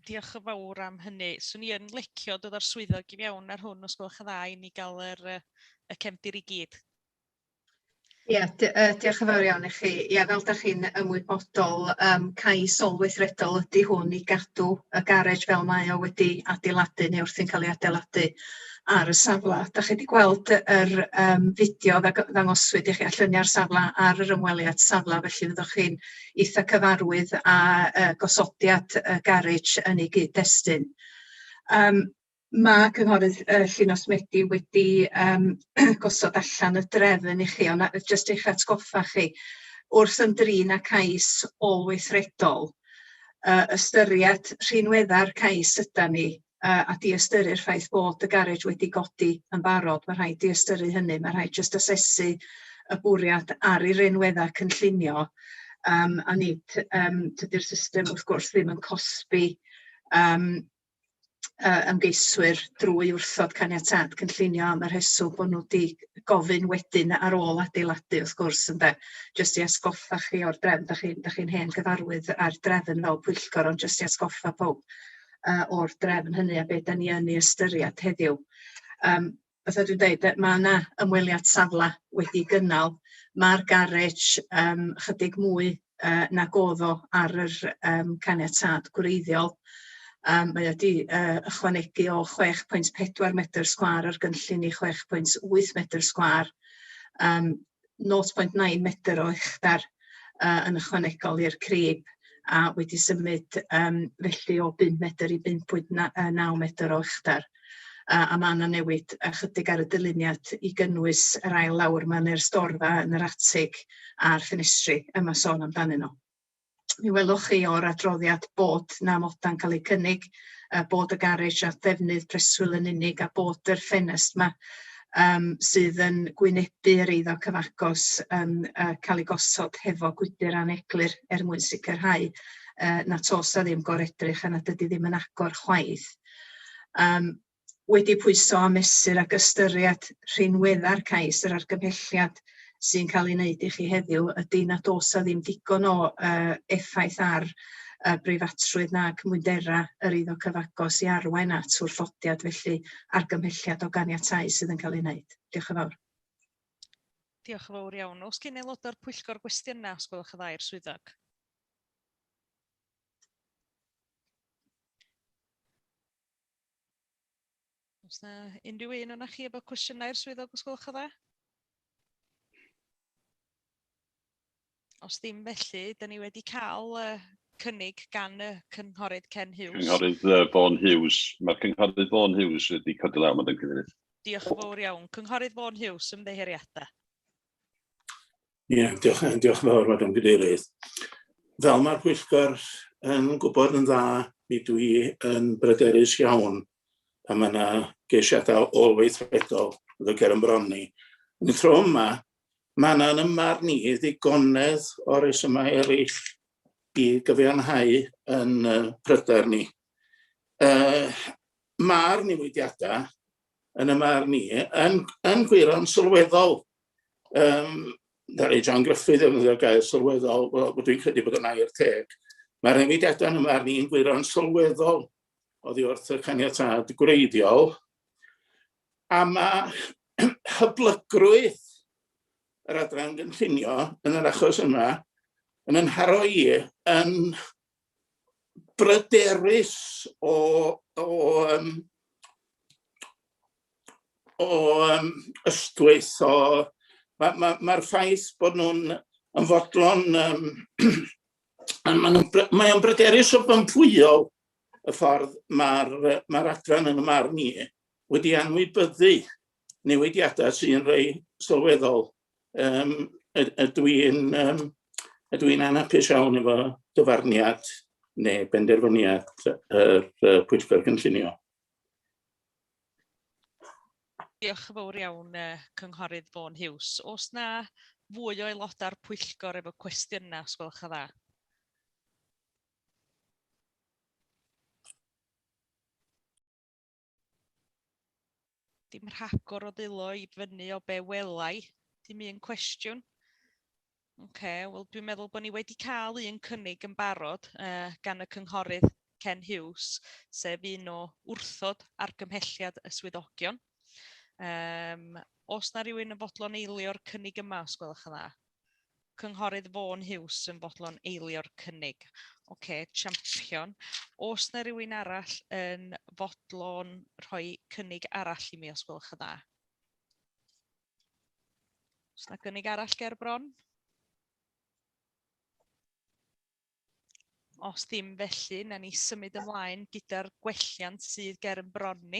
Diolch yn fawr am hynny. Swn i yn licio dod o'r swyddog i fewn ar hwn os gwelwch yn dda i ni gael y cefndir i gyd. Ie, diolch yn fawr iawn i chi. Ie, fel da chi'n ymwybodol, cais olweithredol ydy hwn i gadw y garej fel mae o wedi adeiladu neu wrthi'n cael ei adeiladu ar y safle. Da chi wedi gweld yr fideo ddangoswyd i chi lluniau'r safle ar yr ymweliad safle, felly fyddwch chi'n eitha cyfarwydd a gosodiad y garej yn ei gyd-destun. Mae cynghorydd Llunos Medi wedi gosod allan y drefn i chi, ond jyst eich atgoffa chi, wrth ymdrin â cais olweithredol, ystyried rhinweddau'r cais ydan ni, a di-ystyru'r ffaith bod y garej wedi godi yn barod. Mae rhaid di-ystyru hynny, mae rhaid jyst asesu y bwriad ar ei rinweddau cynllunio, a nid tydi'r system wrth gwrs ddim yn cosbi ymgeiswyr drwy wrthod caniatâd cynllunio am y rheswm bod nhw wedi gofyn wedyn ar ôl adeiladu wrth gwrs ynde. Jyst i atgoffa chi o'r drefn, da chi'n hen gyfarwydd ar drefn fel Pwyllgor, ond jyst i atgoffa pob o'r drefn hynny a beth da ni yn ei ystyried heddiw. Fatha dwi'n dweud, mae yna ymweliad safle wedi gynnal. Mae'r garej chydig mwy nag oedd o ar yr caniatâd gwreiddiol. Mae wedi ychwanegu o 6.4 metr sgwar ar gynllun i 6.8 metr sgwar, 0.9 metr o uchdar yn ychwanegol i'r crib, a wedi symud felly o 5 metr i 5.9 metr o uchdar. A mae yna newid ychydig ar y dyluniad i gynnwys yr ail lawr yma neu'r storfa yn yr atig a'r ffenestri yma sôn amdanyn nhw. Mi welwch chi o'r adroddiad bod na moda'n cael ei cynnig, bod y garej a ddefnydd preswyl yn unig a bod yr ffenest yma sydd yn gwynebu'r eiddo cyfagos yn cael ei gosod hefo gwydr aneglur mwyn sicrhau nad oes a ddim goredrych a nad ydy ddim yn agor chwaith. Wedi pwyso a mesur ac ystyried rhinweddau'r cais yr argymhelliad sy'n cael ei wneud i chi heddiw ydy nad oes a ddim digon o effaith ar breifatrwydd nag mwydera yr eiddo cyfagos i arwain at wrthodiad, felly argymhelliad o ganiatáu sydd yn cael ei wneud. Diolch yn fawr. Diolch yn fawr iawn. Oes gen aelod o'r Pwyllgor gwestiynau os gwelwch yn dda i'r swyddog? Oes na unrhyw un o'na chi efo cwestiynau i'r swyddog os gwelwch yn dda? Os ddim felly, da ni wedi cael cynnig gan y cynghorydd Ken Hughes. Cynghorydd Vaughan Hughes. Mae'r cynghorydd Vaughan Hughes wedi codi law, Madam Cadeirydd. Diolch yn fawr iawn. Cynghorydd Vaughan Hughes, ymddeheuriadau. Ie, diolch yn fawr, Madam Cadeirydd. Fel mae'r Pwyllgor yn gwybod yn dda, mi dwi yn bryderus iawn a mae yna geisiadau olweithredol y ger yn bron ni. Yn y tro yma, mae yna yn ymar ni ddigonedd o resymau eraill i gyfiawnhau yn pryder ni. Mae'r newidiadau yn ymar ni yn gwirio'n sylweddol. Ddaru John Gruffydd ddefnyddio'r gair sylweddol, dwi'n credu bod yn air teg. Mae'r newidiadau yn ymar ni yn gwirio'n sylweddol oddi wrth y caniatâd gwreiddiol. A mae hyblygrwydd yr adran gynllunio yn yr achos yma yn nharo i yn bryderus o ystwyth o Mae'r ffaith bod nhw'n yn fodlon, mae o'n bryderus o bymphwyol y ffordd mae'r adran yn y marn ni wedi anwybyddu newidiadau sy'n rhai sylweddol. Ydw i'n anhapus iawn efo dyfarniad neu benderfyniad yr Pwyllgor Cynllunio. Diolch yn fawr iawn, Cynghorydd Vaughan Hughes. Oes na fwy o aelodau'r Pwyllgor efo cwestiynau, os gwelwch yn dda? Dim rhagor o ddilo i fyny o be welai, dim un cwestiwn. Wel, dwi'n meddwl bod ni wedi cael un cynnig yn barod gan y Cynghorydd Ken Hughes, sef un o wrthod argymhelliad y swyddogion. Oes na rhywun yn fodlon eilio'r cynnig yma, os gwelwch yn dda? Cynghorydd Vaughan Hughes yn fodlon eilio'r cynnig. Champion. Oes na rhywun arall yn fodlon rhoi cynnig arall i mi, os gwelwch yn dda? Oes na gynnig arall ger bron? Os ddim felly, na ni symud ymlaen gyda'r gwelliant sydd ger yn bron ni,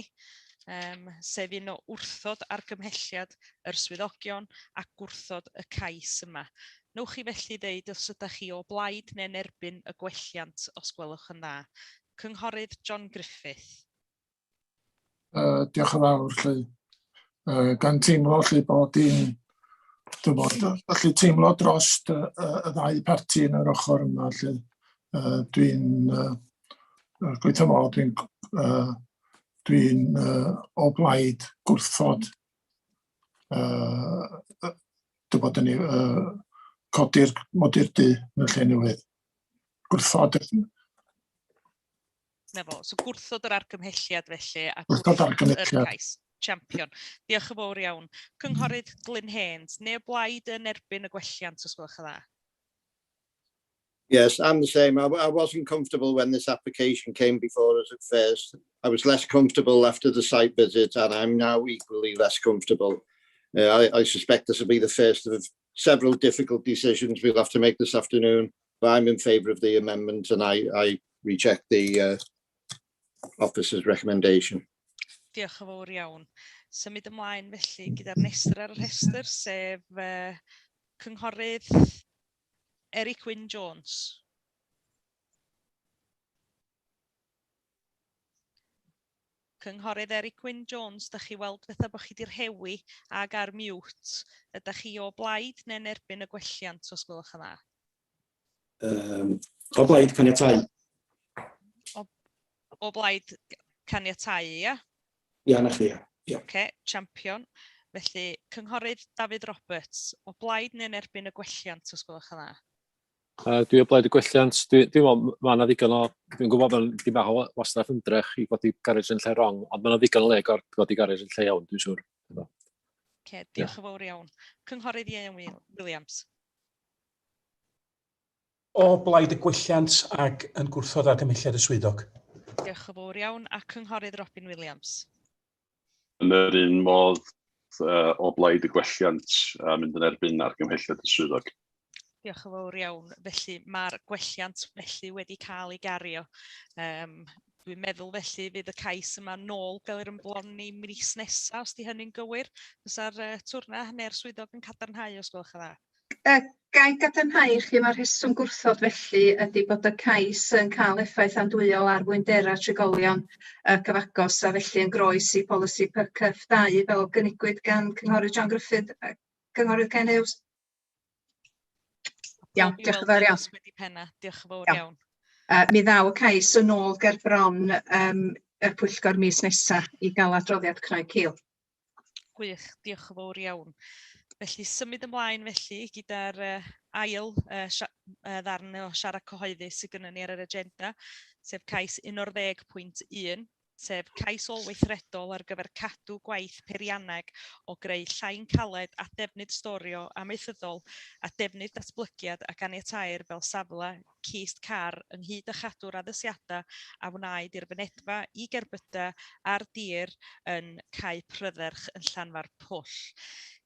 sef un o wrthod argymhelliad yr swyddogion ac wrthod y cais yma. Newch chi felly ddeud os ydych chi o blaid neu'n erbyn y gwelliant, os gwelwch yn dda. Cynghorydd John Griffith. Diolch yn fawr, lle. Gan teimlo lle bod hi'n gallu teimlo dros y ddau parti yn yr ochr yma, lle. Dwi'n gweithio mod, dwi'n o blaid gwrthod bod ni codi'r modur du yn y lle newydd. Gwrthod. So gwrthod yr argymhelliad felly a gwrthod yr argymhelliad. cais. Champion. Diolch yn fawr iawn. Cynghorydd Glyn Haynes, neu o blaid yn erbyn y gwelliant, os gwelwch yn dda? Yes, I'm the same. I wasn't comfortable when this application came before us at first. I was less comfortable after the site visit, and I'm now equally less comfortable. I suspect this will be the first of several difficult decisions we'll have to make this afternoon, but I'm in favour of the amendment, and I reject the officer's recommendation. Diolch yn fawr iawn. Symud ymlaen felly gyda'r nestor ar y rhestr, sef Cynghorydd Eric Wyn Jones. Cynghorydd Eric Wyn Jones, ydych chi weld fatha bod chi 'di rhewi ag ar mute. Ydych chi o blaid neu'n erbyn y gwelliant, os gwelwch yn dda? O blaid caniatáu. O blaid caniatáu, ia? Ia, na chi, ia. Champion. Felly, Cynghorydd David Roberts, o blaid neu'n erbyn y gwelliant, os gwelwch yn dda? Dwi o blaid y gwelliant. Dwi'n meddwl, mae yna ddigon o... Dwi'n gwybod bod yna ddim bach o wastaf ymdrech i fod i garej yn lle rong, ond mae yna ddigon o le fod i garej yn lle iawn, dwi'n siŵr. Diolch yn fawr iawn. Cynghorydd Ian Williams. O blaid y gwelliant ac yn gwrthod argymhelliad y swyddog. Diolch yn fawr iawn. A Cynghorydd Robin Williams. Yn yr un modd o blaid y gwelliant a mynd yn erbyn argymhelliad y swyddog. Diolch yn fawr iawn. Felly mae'r gwelliant felly wedi cael ei gario. Dwi'n meddwl felly fydd y cais yma nôl gael yr ymblon ni mis nesaf, os di hynny'n gywir. Fysa'r twrna neu'r swyddog yn cadarnhau, os gwelwch yn dda? Gai gadarnhau i chi, mae'r rheswm gwrthod felly ydy bod y cais yn cael effaith andwyol ar fwyndera trigolion cyfagos a felly yn groes i polisi PCF 2 fel gynigwyd gan Cynghorydd John Griffith a Cynghorydd Ken Hughes. Iawn, diolch yn fawr iawn. Diolch yn fawr iawn. Mi ddaw y cais yn ôl ger bron y Pwyllgor mis nesaf i gael adroddiad Craig Cil. Gwych, diolch yn fawr iawn. Felly, symud ymlaen felly gyda'r ail ddarn o siarad cyhoeddus sydd gennym ni ar yr agenda, sef cais 11.1, sef cais olweithredol ar gyfer cadw gwaith peirianneg o greu llain caled a defnydd storio amaethyddol a defnydd datblygiad a ganiatáir fel safle cist car ynghyd â chadw'r addasiadau a wnaed i'r fynedfa i gerbyda ar dir yn Cae Prydderch yn Llanfair Pwll.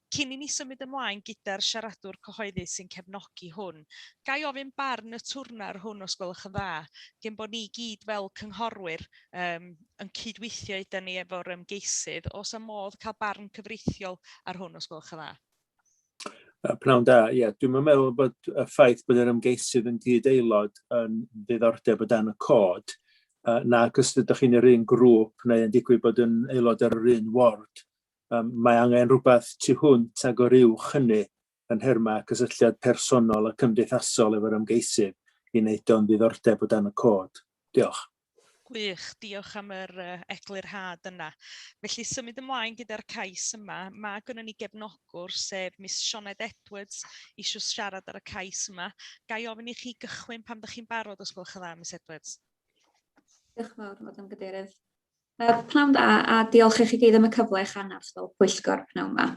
Cyn i ni symud ymlaen gyda'r siaradwr cyhoeddus sy'n cefnogi hwn, gai ofyn barn y twrnar hwn os gwelwch yn dda, gen bod ni gyd fel cynghorwyr yn cydweithio gyda ni efo'r ymgeisydd, os am modd cael barn cyfreithiol ar hwn os gwelwch yn dda. Pnawn da, ie. Dwi'n meddwl bod y ffaith bod yr ymgeisydd yn gyd-aelod yn ddiddordeb o dan y cod, nac os ydych chi'n yr un grŵp neu yn digwydd bod yn aelod ar yr un ward, mae angen rhywbeth tu hwnt ag o'r uwch hynny yn herma cysylltiad personol a cymdeithasol efo'r ymgeisydd i wneud o'n ddiddordeb o dan y cod. Diolch. Gwych, diolch am yr eglurhad yna. Felly symud ymlaen gyda'r cais yma, mae gynnon ni gefnogwr sef Miss Sioned Edwards eisiau siarad ar y cais yma. Gai ofyn i chi gychwyn pam ydych chi'n barod os gwelwch yn dda, Miss Edwards. Diolch yn fawr, Madam Gadeirydd. Pnawn da, a diolch i chi gyd am y cyfle eich anaf fel Pwyllgor pnawn yma.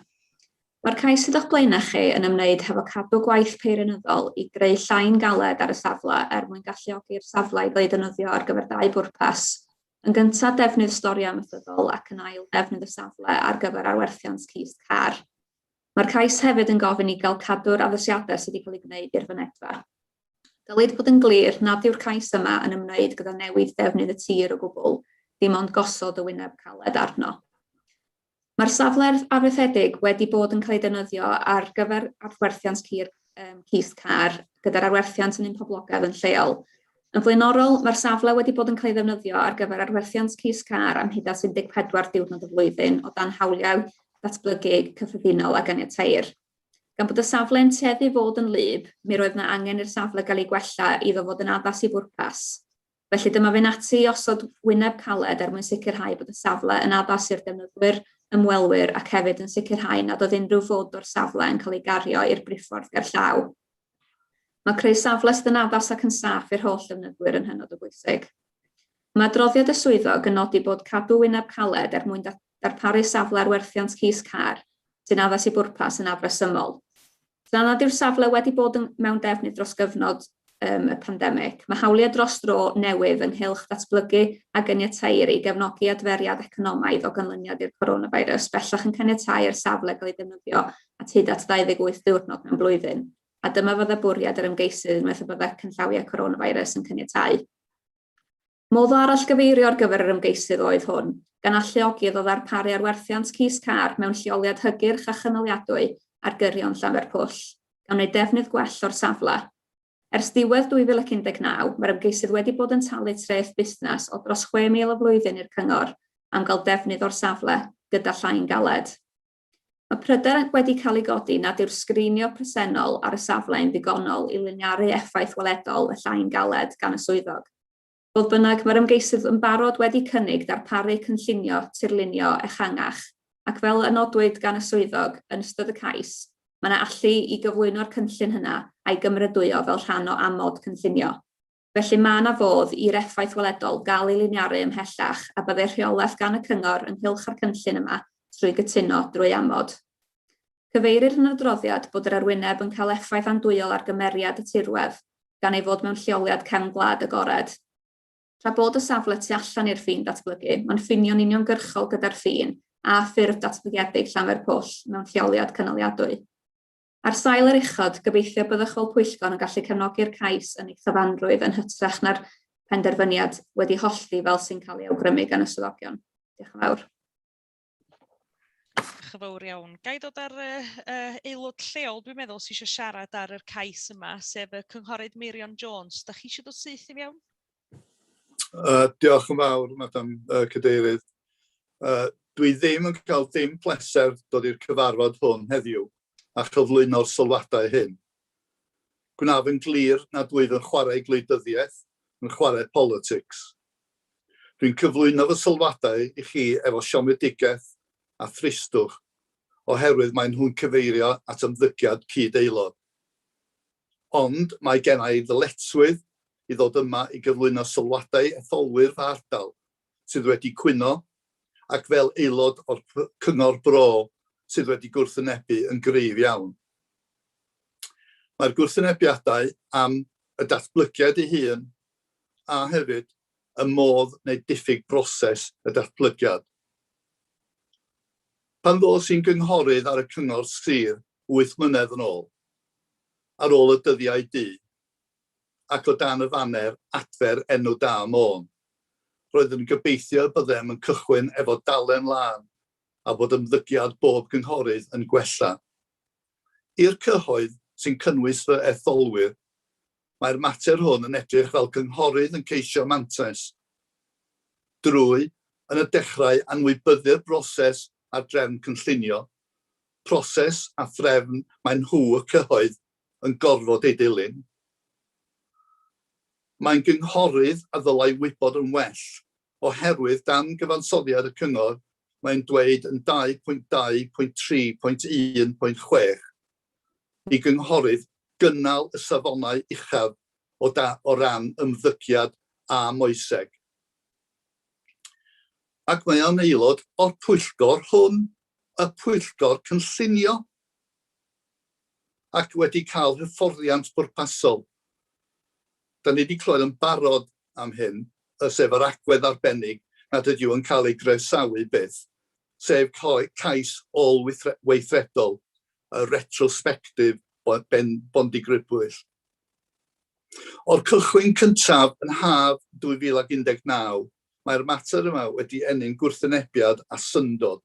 Mae'r cais sydd o'ch blaenau chi yn ymwneud hefo cadw gwaith peirianyddol i greu llai'n galed ar y safle mwyn galluogi'r safle i gael ei ddefnyddio ar gyfer dau bwrpas. Yn gyntaf, defnydd stori amaethyddol ac yn ail defnydd y safle ar gyfer arwerthiant cist car. Mae'r cais hefyd yn gofyn i gael cadw'r addasiadau sydd wedi cael ei gwneud i'r fynedfa. Dylid bod yn glir nad yw'r cais yma yn ymwneud gyda newid defnydd y tir o gwbl, dim ond gosod y wyneb caled arno. Mae'r safle arfaethedig wedi bod yn cael ei defnyddio ar gyfer arwerthiant cist car gyda'r arwerthiant yn un poblogaidd yn lleol. Yn flaenorol, mae'r safle wedi bod yn cael ei ddefnyddio ar gyfer arwerthiant cist car am hyd at 14 diwrnod y flwyddyn o dan hawliau datblygu cyffredinol a ganiateir. Gan bod y safle yn tueddu fod yn wlyb, mi roedd yna angen i'r safle gael ei gwella iddo fod yn addas i bwrpas. Felly dyma fe'n ati osod wyneb caled mwyn sicrhau bod y safle yn addas i'r defnyddwyr, ymwelwyr ac hefyd yn sicrhau nad oedd unrhyw fod o'r safle yn cael ei gario i'r briffordd gerllaw. Mae creu safle sydd yn addas ac yn saff i'r holl defnyddwyr yn hynod o bwysig. Mae adroddiad y swyddog yn nodi bod cadw wyneb caled mwyn darparu safle arwerthiant cist car sy'n addas i bwrpas yn afresymol. Tra nad yw'r safle wedi bod mewn defnydd dros gyfnod y pandemig, mae hawliau dros dro newydd ynghylch datblygu a ganiateir i gefnogi adferiad economaidd o ganlyniad i'r coronavirus, bellach yn caniatáu'r safle gael ei defnyddio at hyd at 28 diwrnod mewn blwyddyn, a dyma fydde bwriad yr ymgeisydd unwaith y bydde cynllawiau coronavirus yn caniatáu. Modd arall gyfeirio ar gyfer yr ymgeisydd oedd hwn, gan alluogi o ddarparu arwerthiant cist car mewn lleoliad hygyrch a chynaliadwy ar gyrion Llanfairpwll, gan wneud defnydd gwell o'r safle. Ers diwedd 2019, mae'r ymgeisydd wedi bod yn talu treth busnes o dros 6,000 o flwyddyn i'r cyngor am gael defnydd o'r safle gyda llai'n galed. Mae pryder wedi cael ei godi nad yw'r sgrinio presennol ar y safle yn ddigonol i liniaru effaith weledol y llai'n galed gan y swyddog. Fodd bynnag, mae'r ymgeisydd yn barod wedi cynnig darparu cynllunio tirlunio ehangach, ac fel y nodwyd gan y swyddog yn ystod y cais, mae yna allu i gyflwyno'r cynllun hynna a'i gymrydwyo fel rhan o amod cynllunio. Felly mae yna fodd i'r effaith weledol gael ei liniaru ymhellach a byddai rheolaeth gan y cyngor ynghylch ar cynllun yma trwy gytuno drwy amod. Cyfeirir yn y adroddiad bod yr arwyneb yn cael effaith andwyol ar gymeriad y tirwedd gan ei fod mewn lleoliad cefn gwlad agored. Tra bod y safle tu allan i'r ffin datblygu, mae'n ffinio'n uniongyrchol gyda'r ffin a ffurf datblygiedig Llanfairpwll mewn lleoliad cynaliadwy. Ar sail yr uchod, gobeithio byddwch fel Pwyllgor yn gallu cefnogi'r cais yn ei chyfanrwydd yn hytrach na'r penderfyniad wedi hollti fel sy'n cael ei awgrymu gan y swyddogion. Diolch yn fawr. Diolch yn fawr iawn. Gai dod ar aelod lleol, dwi'n meddwl, sy'n eisiau siarad ar y cais yma, sef y cynghorydd Meirion Jones. Da chi eisiau dod syth i mewn? Diolch yn fawr, Madam Cadeirydd. Dwi ddim yn cael dim pleser dod i'r cyfarfod hwn heddiw a chyflwyno'r sylwadau hyn. Gwnaf yn glir nad wyf yn chwarae gwleidyddiaeth, yn chwarae politics. Dwi'n cyflwyno fy sylwadau i chi efo siomedigaeth a thristwch, oherwydd mae nhw'n cyfeirio at ymddygiad cyd-aelod. Ond mae gennau ddyletswydd i ddod yma i gyflwyno sylwadau etholwyr fy ardal sydd wedi cwyno ac fel aelod o'r cyngor bro sydd wedi gwrthwynebu yn gryf iawn. Mae'r gwrthwynebiadau am y datblygiad ei hun a hefyd y modd neu diffyg broses y datblygiad. Pan ddos i'n gynghorydd ar y cyngor sir 8 mlynedd yn ôl, ar ôl y dyddiau du, ac o dan y faner adfer enw da Môn, roedd yn gobeithio byddem yn cychwyn efo dalen lan a bod ymddygiad bob cynghorydd yn gwella. I'r cyhoedd sy'n cynnwys fy etholwyr, mae'r mater hwn yn edrych fel cynghorydd yn ceisio mantais. Drwy, yn y dechrau, anwybyddu'r broses a drefn cynllunio, proses a threfn mae nhw y cyhoedd yn gorfod ei dilyn. Mae'n gynghorydd a ddylai wybod yn well, oherwydd dan gyfansoddiad y cyngor, mae'n dweud yn 2.2.3.1.6 i gynghorydd gynnal y safonau uchaf o ran ymddygiad a moeseg. Ac mae o'n aelod o'r pwyllgor hwn, y pwyllgor cynllunio, ac wedi cael hyfforddiant bwrpasol. Da ni wedi clywed yn barod am hyn, sef yr agwedd arbennig nad ydyw yn cael ei gresawu byth, sef cais ôl-weithredol, y retrospective bondigrybwyll. O'r cychwyn cyntaf yn haf 2019, mae'r mater yma wedi ennill gwrthwynebiad a syndod.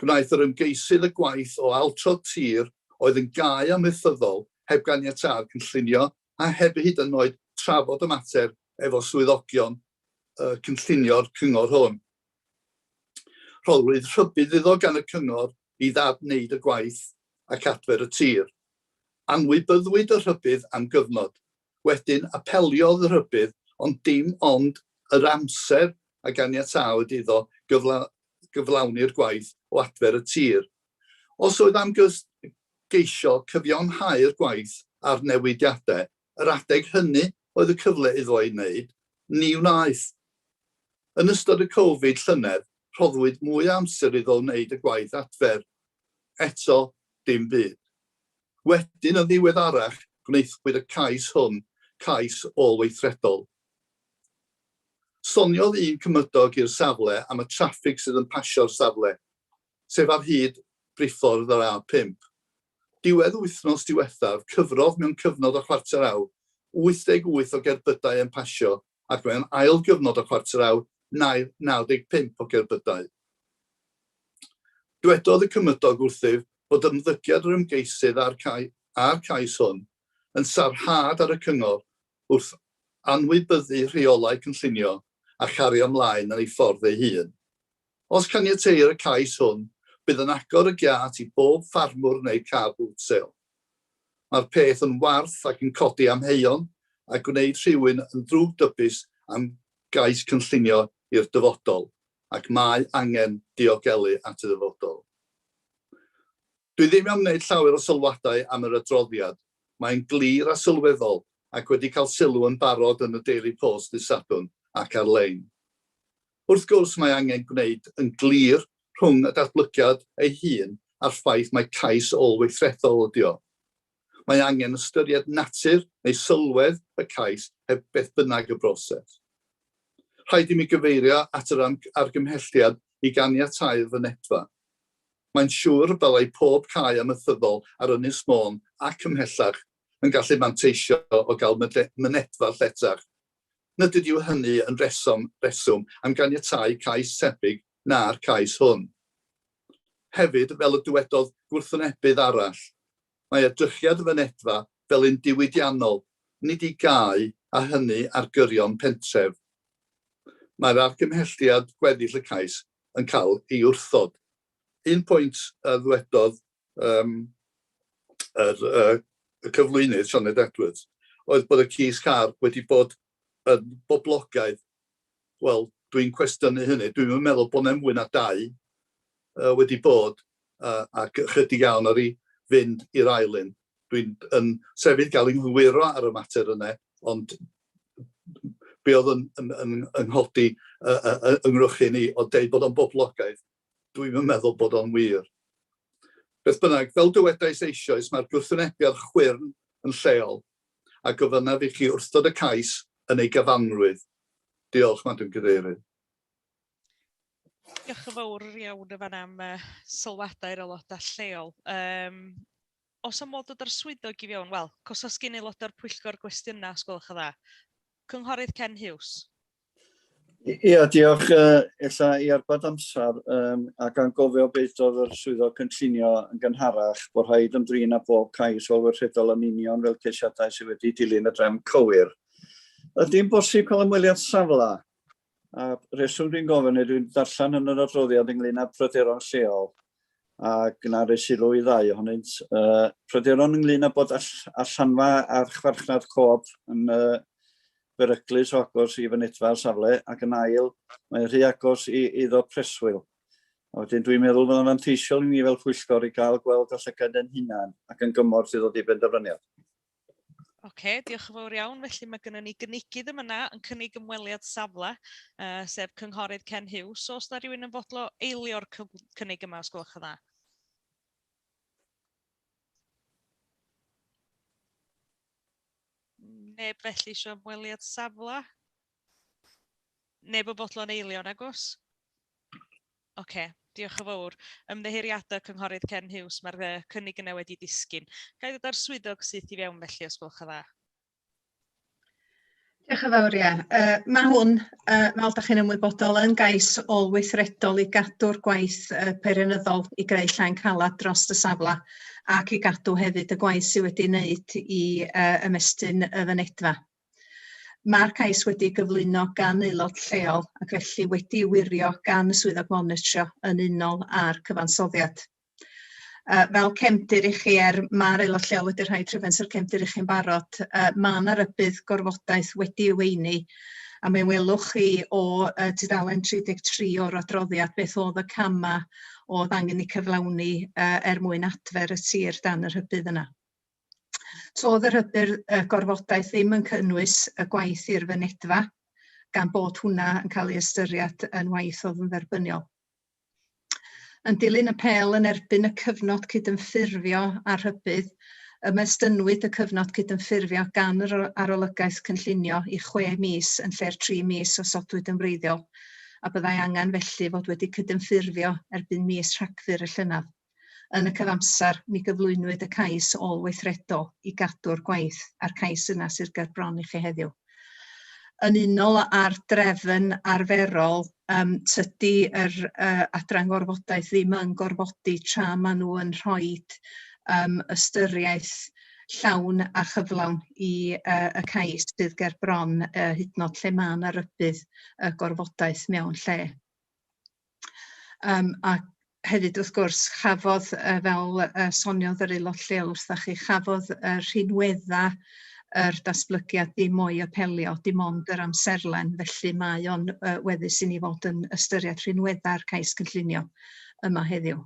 Gwnaeth yr ymgeisydd y gwaith o altrodd tir oedd yn gau amaethyddol heb ganiatâd cynllunio a heb hyd yn oed trafod y mater efo swyddogion cynllunio'r cyngor hwn. Rhoddwyd rhybudd iddo gan y cyngor i ddad-wneud y gwaith ac adfer y tir. Anwybyddwyd y rhybudd am gyfnod. Wedyn apeliodd y rhybudd, ond dim ond yr amser a ganiatâwyd iddo gyflawni'r gwaith o adfer y tir. Os oedd am geisio cyfiawnhau'r gwaith a'r newidiadau, yr adeg hynny oedd y cyfle iddo ei wneud, ni wnaeth. Yn ystod y Covid llynedd, rhoddwyd mwy amser iddo wneud y gwaith adfer. Eto, dim byd. Wedyn yn ddiweddarach, gwnaethwyd y cais hwn, cais ôl-weithredol. Soniodd un cymydog i'r safle am y traffig sydd yn pasio'r safle, sef ar hyd briffordd yr A5. Diwedd wythnos diwethaf, cyfrodd mewn cyfnod o chwarter awr, 88 o gerbydau yn pasio, ac mewn ail gyfnod o chwarter awr, 95 o gerbydau. Dywedodd y cymydog wrthyf bod ymddygiad yr ymgeisydd a'r cais hwn yn sarhad ar y cyngor wrth anwybyddu rheolau cynllunio a chario ymlaen yn ei ffordd ei hun. Os caniateir y cais hwn, bydd yn agor y giat i bob ffarmwr neu car wholesale. Mae'r peth yn warth ac yn codi amheuon a gwneud rhywun yn drwg dybus am gais cynllunio i'r dyfodol, ac mae angen diogelu at y dyfodol. Dwi ddim am wneud llawer o sylwadau am yr adroddiad. Mae'n glir a sylweddol ac wedi cael sylw yn barod yn y Daily Post dydd Sadwrn ac ar-lein. Wrth gwrs mae angen gwneud yn glir rhwng y datblygiad ei hun a'r ffaith mae cais ôl-weithredol ydi o. Mae angen ystyried natur neu sylwedd y cais heb beth bynnag y broses. Rhaid i mi gyfeirio at yr argymhelliad i ganiatáu'r fynedfa. Mae'n siŵr bydai pob cae amaethyddol ar Ynys Môn ac ymhellach yn gallu manteisio o gael mynedfa lletach. Nid ydyw hynny yn reswm am ganiatáu cais tebyg na'r cais hwn. Hefyd, fel y dywedodd gwrthwynebydd arall, mae edrychiad y fynedfa fel un diwydiannol, nid i gau a hynny ar gyrion pentref. Mae'r argymhelliad gweddill y cais yn cael ei wrthod. Un pwynt ddwedodd y cyflwynydd Sioned Edwards oedd bod y cys car wedi bod yn boblogaidd. Wel, dwi'n cwestiynu hynny. Dwi'n meddwl bod yna mwy na 2 wedi bod ac chydig iawn ar ei fynd i'r ailyn. Dwi'n sefyll gael yng nghywiro ar y mater yna, ond be oedd yn nghodi ynghrwchu ni o deud bod o'n boblogaidd, dwi'n meddwl bod o'n wir. Beth bynnag, fel dywedais eisoes, mae'r gwrthwynebiad chwyrn yn lleol a gofynnaf i chi wrthod y cais yn ei gyfanrwydd. Diolch, Madam Cadeirydd. Diolch yn fawr iawn y fan am sylwadau'r aelodau lleol. Os am modd o'r swyddog i fewn, wel, cos os gen aelodau'r pwyllgor gwestiynau, os gwelwch yn dda. Cynghorydd Ken Hughes. Ia, diolch ella i arbad amser a gan gofio beth oedd yr swyddog cynllunio yn gynharach bod rhaid ymdrin â bob cais olweithredol yn union fel ceisiadau sydd wedi dilyn y drefn cywir. Ydy'n bosib cael ymweliad safle? A reswm dwi'n gofyn dwi'n darllen yn yr adroddiad ynglyn â pryderon lleol ac yna rhoi sylw i ddau ohonynt. Pryderon ynglyn â bod allanfa a'r chfarchnad cob yn beryglus o agos i fynedfa'r safle ac yn ail mae'n rhy agos iddo preswyl. A wedyn dwi'n meddwl bod yn anteisiol i ni fel pwyllgor i gael gweld allagad yn hunan ac yn gymorth i ddod i benderfyniad. Diolch yn fawr iawn. Felly mae gennym ni gynigydd yma yn cynnig ymweliad safle, sef cynghorydd Ken Hughes. So, os da rhywun yn fodlo eilio'r cynnig yma, os gwelwch yn dda? Neb felly eisiau ymweliad safle? Neb yn fodlo'n eilio, nagos? Diolch yn fawr. Ymddeheiriadau cynghorydd Ken Hughes, mae'r cynnig yna wedi disgyn. Ga i ddod ar swyddog sydd i fewn felly, os gwelwch yn dda? Diolch yn fawr, ia. Mae hwn, fel ydych chi'n ymwybodol, yn gais olweithredol i gadw'r gwaith peirianyddol i greu llai'n calad dros y safle ac i gadw hefyd y gwaith sydd wedi wneud i ymestyn y fynedfa. Mae'r cais wedi gyflwyno gan aelod lleol ac felly wedi wirio gan y swyddog monitro yn unol â'r cyfansoddiad. Fel cefndir i chi mae'r aelod lleol wedi rhoi trefnser cefndir i chi'n barod, mae yna rybydd gorfodaeth wedi weini a mi welwch chi o tudalen 33 o'r adroddiad beth oedd y cama oedd angen i cyflawni mwyn adfer y tir dan y rhybydd yna. Todd yr hybyr gorfodaeth ddim yn cynnwys y gwaith i'r fynedfa, gan bod hwnna yn cael ei ystyried yn waith oedd yn dderbyniol. Yn dilyn y pêl yn erbyn y cyfnod cydymffurfio ar hybydd, ymestynwyd y cyfnod cydymffurfio gan yr arolygaeth cynllunio i 6 mis yn lle'r 3 mis o sodwyd yn wreiddiol, a byddai angen felly fod wedi cydymffurfio erbyn mis Rhagfyr y llynedd. Yn y cyfamser, mi gyflwynwyd y cais olweithredol i gadw'r gwaith a'r cais yna sydd ger bron i chi heddiw. Yn unol â'r drefn arferol, tydi yr adran gorfodaeth ddim yn gorfodi tra maen nhw yn rhoi ystyriaeth llawn a chyflawn i y cais sydd ger bron hyd yn oed lle mae yna rybydd gorfodaeth mewn lle. Ac hefyd wrth gwrs chafodd fel soniodd yr aelod lleol wrthach chi, chafodd rhinwedda yr datblygiad dim o'i apelio, dim ond yr amserlen, felly mae o'n weddus i ni fod yn ystyried rhinwedda'r cais cynllunio yma heddiw.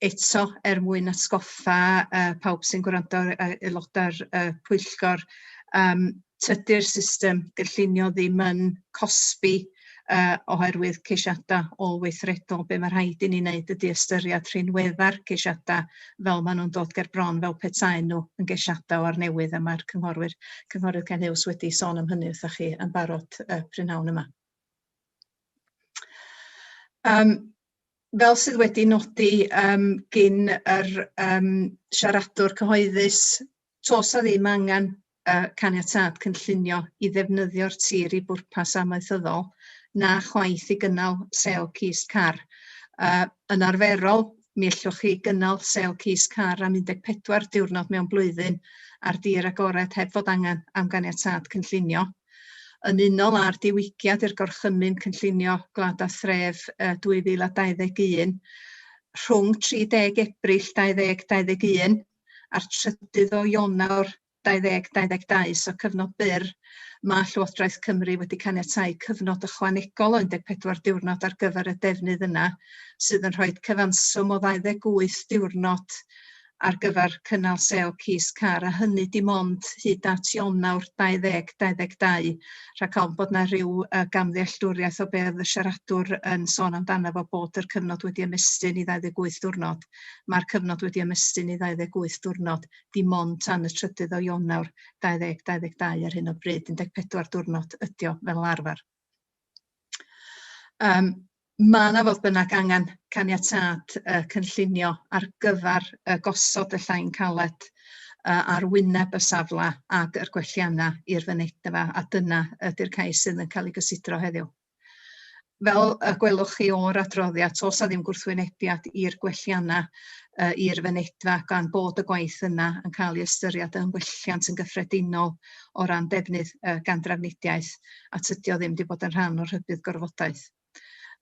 Eto, mwyn atgoffa pawb sy'n gwrando aelodau'r pwyllgor, tydi'r system gynllunio ddim yn cosbi oherwydd ceisiadau olweithredol. Be mae rhaid i ni wneud ydy ystyried rhinwedda'r ceisiadau fel maen nhw'n dod ger bron fel petaen nhw yn geisiadau o'r newydd, a mae'r cynghorydd Ken Hughes wedi sôn am hynny wrthych chi yn barod prynhawn yma. Fel sydd wedi nodi gyn yr siaradwr cyhoeddus, tos a ddim angen caniatâd cynllunio i ddefnyddio'r tir i bwrpas amaethyddol, na chwaith i gynnal sêl cist car. Yn arferol, mi allwch chi gynnal sêl cist car am 14 diwrnod mewn blwyddyn ar dir agored heb fod angen am ganiatâd cynllunio. Yn unol â'r diwygiad i'r gorchymyn cynllunio Gwlad a Thref 2021, rhwng 30 Ebrill 2021 a'r 3 o Ionawr 2022, so cyfnod byr, mae Llywodraeth Cymru wedi caniatáu cyfnod ychwanegol o 14 diwrnod ar gyfer y defnydd yna, sydd yn rhoi cyfanswm o 28 diwrnod ar gyfer cynnal sêl cist car, a hynny dim ond hyd at Ionawr 2022, rhag ofn bod yna rhyw gamddealltwriaeth o beth y siaradwr yn sôn amdano fo bod yr cyfnod wedi ymestyn i 28 diwrnod. Mae'r cyfnod wedi ymestyn i 28 diwrnod, dim ond tan y 3 o Ionawr 2022 ar hyn o bryd, 14 diwrnod ydi o fel arfer. Mae yna fodd bynnag angen caniatâd cynllunio ar gyfer gosod y llain caled ar wyneb y safle ac yr gwellianna i'r fynedfa, a dyna ydy'r cais sydd yn cael ei gysidro heddiw. Fel gwelwch chi o'r adroddiad, oes ddim gwrthwynebiad i'r gwellianna i'r fynedfa gan bod y gwaith yna yn cael ei ystyried yn welliant yn gyffredinol o ran defnydd gan drafnidiaeth, a tydio ddim wedi bod yn rhan o'r rhybudd gorfodaeth.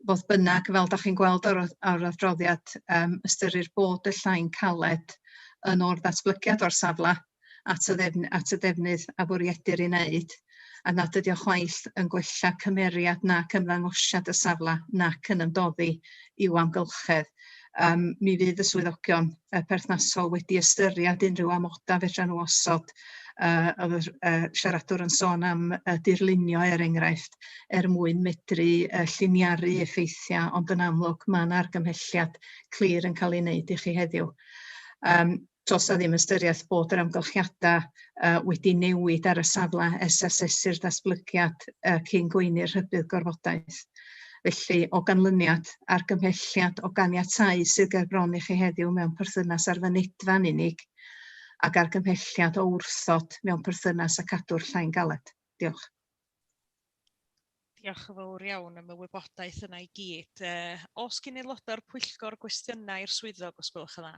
Fodd bynnag, fel da chi'n gweld o'r adroddiad, ystyrir bod y llain caled yn o'r ddatblygiad o'r safle at y defnydd a bwriedir i wneud, a nad ydy o chwaith yn gwella cymeriad nac ymddangosiad y safle nac yn ymdoddi i'w amgylchedd. Mi fydd y swyddogion perthnasol wedi ystyried unrhyw amodau fedran nhw osod. Oedd y siaradwr yn sôn am dirlunio enghraifft mwyn medru lliniaru effeithiau, ond yn amlwg mae yna argymhelliad clir yn cael ei wneud i chi heddiw. Does ddim ystyriaeth bod yr amgylchiadau wedi newid ar y safle ers asesu'r datblygiad cyn gweini'r rhybudd gorfodaeth. Felly, o ganlyniad, argymhelliad o ganiatáu sydd ger bron i chi heddiw mewn perthynas ar fynedfa'n unig, ac argymhelliad o wrthod mewn perthynas a cadw'r llain galed. Diolch. Diolch yn fawr iawn am y wybodaeth yna i gyd. Os gen aelodau'r Pwyllgor gwestiynau i'r swyddog, os gwelwch yn dda?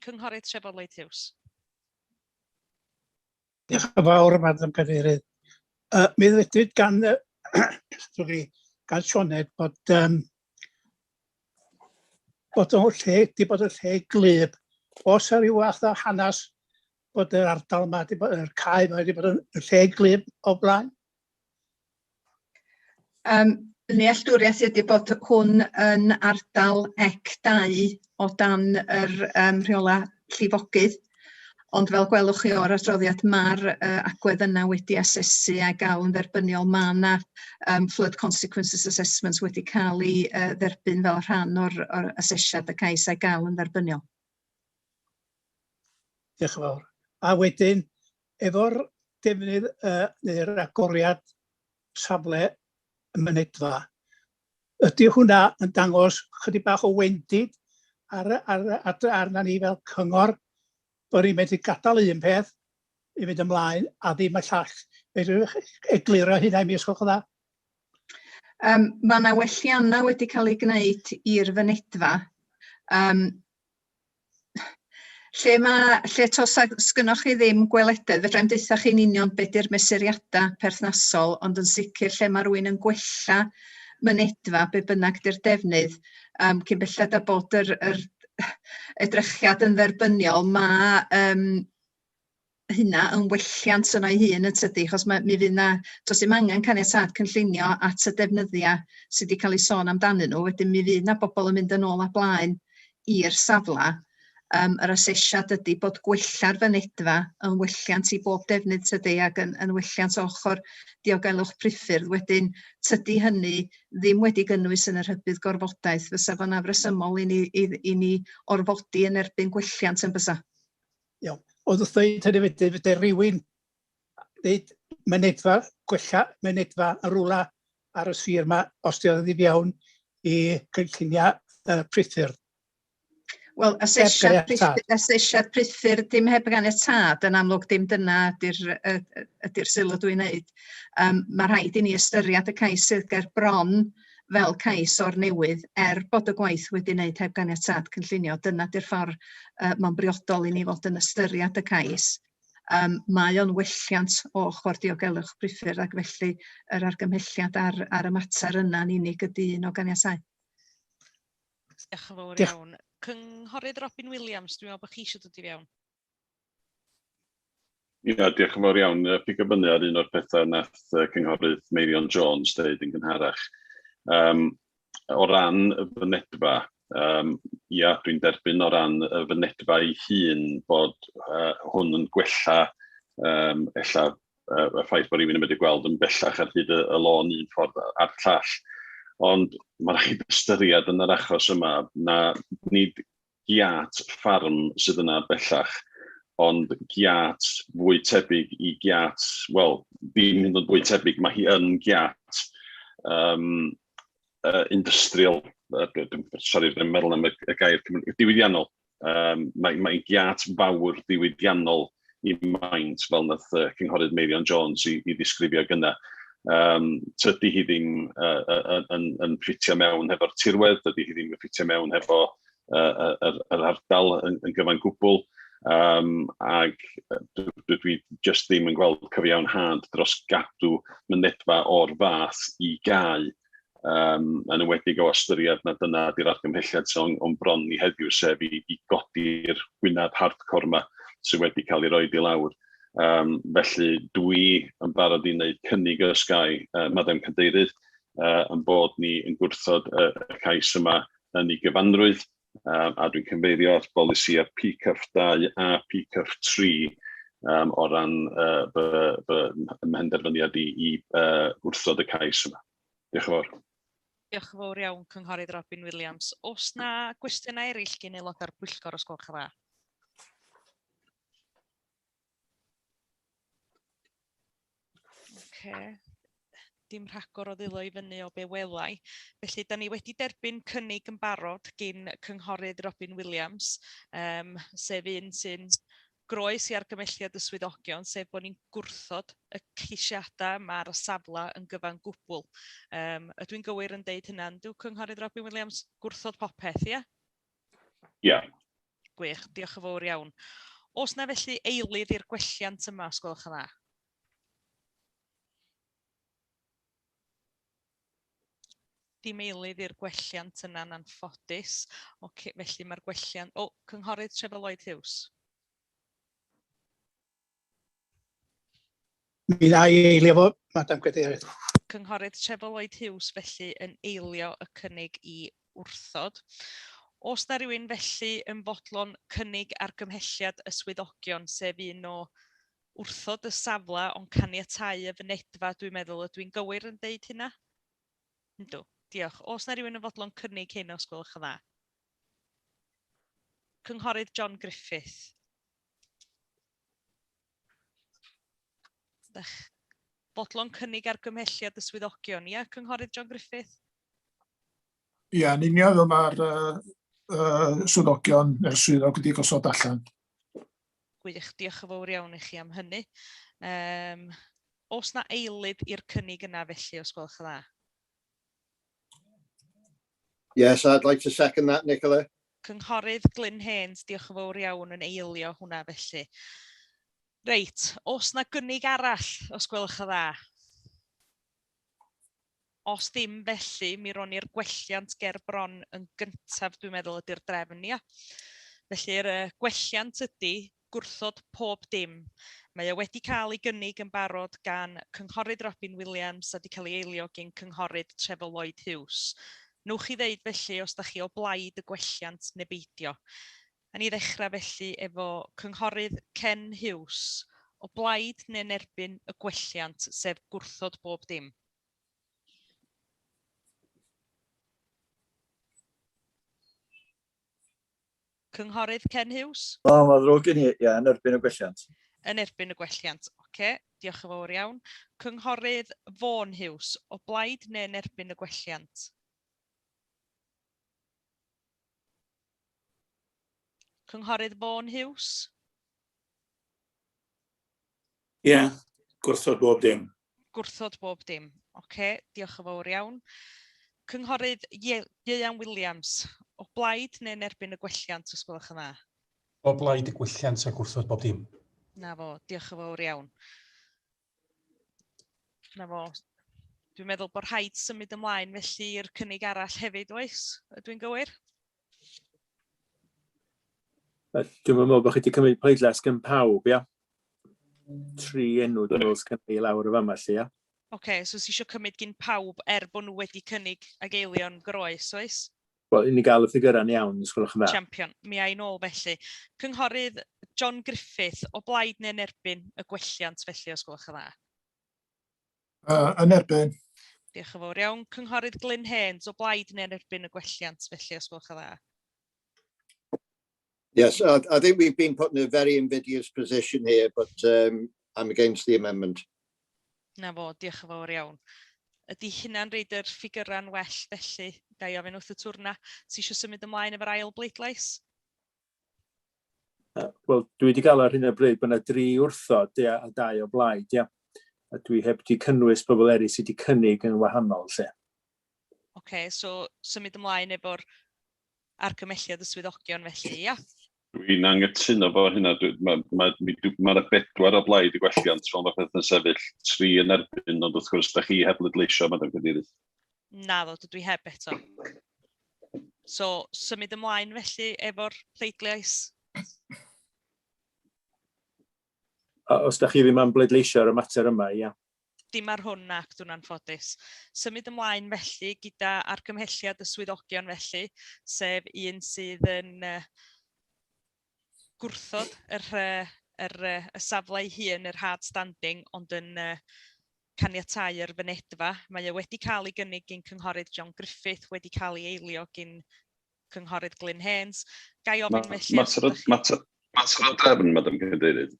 Cynghorydd Trefol Leithiws. Diolch yn fawr, Madam Cadeirydd. Mi ddwedwyd gan Sioned bod o'n lle glyb. Os yw ryw fath o hanes bod yr ardal yma, yr cae yma wedi bod yn lle glyb o blaen? Nealltwriaeth ydy bod hwn yn ardal EC2 o dan yr rheola llifogydd. Ond fel gwelwch chi o'r adroddiad, mae'r agwedd yna wedi asesu a gael yn dderbyniol. Mae yna flood consequences assessments wedi cael ei dderbyn fel rhan o'r asesiad y cais a gael yn dderbyniol. Diolch yn fawr. A wedyn, efo'r defnydd neu'r agoriad safle y mynedfa, ydy hwnna yn dangos chydig bach o wendid arna ni fel cyngor, bod ni'n medru gadael un peth i fynd ymlaen a ddim y llall. Fedrwch egluro hynna i mi, os gwelwch yn dda? Mae yna wellianna wedi cael ei gwneud i'r fynedfa. Lle tos sgynnoch chi ddim gwelededd, fedrai'm deutha chi'n union beth yw'r mesuriadau perthnasol, ond yn sicr lle mae rhywun yn gwella mynedfa, be bynnag di'r defnydd, cyn belled a bod yr edrychiad yn dderbyniol, mae hynna yn welliant yno ei hun yn tydi, achos mi fydd yna, does dim angen caniatâd cynllunio at y defnyddiau sydd wedi cael ei sôn amdanyn nhw, wedyn mi fydd yna bobl yn mynd yn ôl a blaen i'r safle. Yr asesiad ydy bod gwella'r fynedfa yn welliant i bob defnydd tydi, ac yn welliant ochr diogelwch priffyrdd. Wedyn, tydi hynny ddim wedi gynnwys yn yr rhybudd gorfodaeth, fysa fo'n afresymol i ni orfodi yn erbyn gwelliant yn bysa. Iawn. Oedd wrth ddweud hynny wedyn, fydde rhywun dweud mynedfa, gwella mynedfa yn rwla ar y sir yma, os di oedd i fewn i cynlluniau priffyrdd. Wel, asesiad priffyrdd dim heb ganiatâd, yn amlwg dim dyna ydy'r sylw dwi'n wneud. Mae rhaid i ni ystyried y cais sydd ger bron fel cais o'r newydd, bod y gwaith wedi wneud heb ganiatâd cynllunio. Dyna di'r ffordd mae'n briodol i ni fod yn ystyried y cais. Mae o'n welliant o ochr diogelwch priffyrdd, ac felly yr argymhelliad ar y mater yna'n unig ydy un o ganiatau. Diolch yn fawr iawn. Cynghorydd Robin Williams, dwi'n meddwl bod chi eisiau dod i fewn. Ia, diolch yn fawr iawn. Pigo fyny ar un o'r pethau nath cynghorydd Meirion Jones dweud yn gynharach. O ran y fynedfa, ia, dwi'n derbyn o ran y fynedfa ei hun bod hwn yn gwella ella y ffaith bod rhywun yn medru gweld yn bellach ar hyd y lôn un ffordd a'r llall. Ond mae rhaid ystyried yn yr achos yma na nid giat ffarm sydd yna bellach, ond giat fwy tebyg i giat, wel, ddim hyd yn oed fwy tebyg, mae hi yn giat industrial, sorry, dwi'n meddwl am y gair diwydiannol. Mae'n giat fawr diwydiannol I maint fel nath cynghorydd Meirion Jones I ddisgrifio gyna. Tydy hi ddim yn ffitio mewn hefo'r tirwedd, tydy hi ddim yn ffitio mewn hefo yr ardal yn gyfan gwbl, ac dwi just ddim yn gweld cyfiawnhad dros gadw mynedfa o'r fath I gau, yn ymwedig o ystyried na dyna di'r argymhelliad o'n bron ni heddiw, sef I godi'r gwyneb hardcore yma sydd wedi cael ei roi I lawr. Felly dwi yn barod I wneud cynnig y Sky, Madam Cadeirydd, yn bod ni yn gwrthod y cais yma yn ei gyfanrwydd, a dwi'n cyfeirio at bolisia P-cyff 2 a P-cyff 3 o ran ymhenderfyniad I wrthod y cais yma. Diolch yn fawr. Diolch yn fawr iawn, Cynghorydd Robin Williams. Oes na gwestiynau eraill gen aelodau'r Pwyllgor os gwelwch yn dda? Dim rhagor o ddilo I fyny o be welai. Felly, da ni wedi derbyn cynnig yn barod gen Cynghorydd Robin Williams, sef un sy'n groes I argymelliad y swyddogion, sef bod ni'n gwrthod y ceisiadau yma ar y safle yn gyfan gwbl. Ydw i'n gywir yn deud hynna, yndw Cynghorydd Robin Williams gwrthod popeth, ia? Ia. Gwych, diolch yn fawr iawn. Oes na felly eilydd i'r gwelliant yma, os gwelwch yn dda? Dim eilydd i'r gwelliant yna'n anffodus. Felly mae'r gwelliant... Cynghorydd Trevor Lloyd Hughes. Mi ddau eilio fo, Madam Cadeirydd. Cynghorydd Trevor Lloyd Hughes felly yn eilio y cynnig I wrthod. Oes na rywun felly yn fodlon cynnig argymhelliad y swyddogion, sef un o wrthod y safle ond caniatáu y fynedfa, dwi'n meddwl, ydw i'n gywir yn deud hynna? Yndw. Diolch. Oes na rywun yn fodlon cynnig hyn os gwelwch yn dda? Cynghorydd John Griffith. Fodlon cynnig argymhelliad y swyddogion, ia? Cynghorydd John Griffith? Ia, yn union fel mae'r swyddogion neu'r swyddog wedi gosod allan. Gwych, diolch yn fawr iawn I chi am hynny. Oes na eilydd i'r cynnig yna felly os gwelwch yn dda? Yes, I'd like to second that, Nicola. Cynghorydd Glyn Haynes, diolch yn fawr iawn yn eilio hwnna felly. Reit, oes na gynnig arall os gwelwch yn dda? Os ddim felly, mi ro'n i'r gwelliant ger bron yn gyntaf, dwi'n meddwl ydy'r drefn, ia. Felly'r gwelliant ydy gwrthod pob dim. Mae o wedi cael ei gynnig yn barod gan Cynghorydd Robin Williams a wedi cael ei eilio gan Cynghorydd Trevor Lloyd Hughes. Nwch I ddeud felly os da chi o blaid y gwelliant neu beidio. A ni ddechrau felly efo Cynghorydd Ken Hughes. O blaid neu'n erbyn y gwelliant, sef gwrthod bob dim. Cynghorydd Ken Hughes? Mae'n ddrwg gen I, ia, yn erbyn y gwelliant. Yn erbyn y gwelliant, diolch yn fawr iawn. Cynghorydd Vaughan Hughes, o blaid neu'n erbyn y gwelliant? Cynghorydd Vaughan Hughes? Ie, gwrthod bob dim. Gwrthod bob dim, diolch yn fawr iawn. Cynghorydd Ieuan Williams, o blaid neu'n erbyn y gwelliant os gwelwch yn dda? O blaid y gwelliant a gwrthod bob dim. Na fo, diolch yn fawr iawn. Na fo, dwi'n meddwl bod rhaid symud ymlaen felly i'r cynnig arall hefyd, oes? Ydw i'n gywir? Dwi'n meddwl bod chi wedi cymryd pleidles gan pawb, ia? 3 enw dwi'n meddwl sy'n cynnig lawr y fama, ia? So si eisiau cymryd gyn pawb bod nhw wedi cynnig ag eilio'n groes, oes? Wel, i ni gael y ffigurau'n iawn, os gwelwch yn dda. Champion, mi ai nôl felly. Cynghorydd John Griffith, o blaid neu'n erbyn y gwelliant felly, os gwelwch yn dda? Yn erbyn. Diolch yn fawr iawn. Cynghorydd Glyn Haynes, o blaid neu'n erbyn y gwelliant felly, os gwelwch yn dda? Yes, I think we've been put in a very invidious position here, but I'm against the amendment. Na fo, diolch yn fawr iawn. Ydy hynna'n reid yr ffigura'n well, felly gai ofyn wrth y twrna sy'n eisiau symud ymlaen efo'r ail bleidlais? Wel, dwi wedi gael ar hyn o bryd bod yna 3 wrthod a 2 o blaid, ia. A dwi heb di cynnwys pobl eraill sydd wedi cynnig yn wahanol, lle. So symud ymlaen efo'r argymelliad y swyddogion felly, ia? Dwi'n anghytuno fo hynna. Mae'r 4 o blaid y gwelliant fel fath yn sefyll 3 yn erbyn, ond wrth gwrs, da chi heb leidleisio, Madam Cadeirydd. Na ddo, dwi heb eto. So, symud ymlaen felly efo'r pleidlais? Os da chi ddim am bleidleisio ar y mater yma, ia. Dim ar hwn ac dwi'n anffodus. Symud ymlaen felly gyda argymhelliad y swyddogion felly, sef un sydd yn gwrthod y safle ei hun, yr hard standing, ond yn caniatáu yr fynedfa. Mae e wedi cael ei gynnig gan cynghorydd John Griffith, wedi cael ei eilio gan cynghorydd Glyn Haynes. Gai ofyn felly... Mater o drefn, Madam Cadeirydd,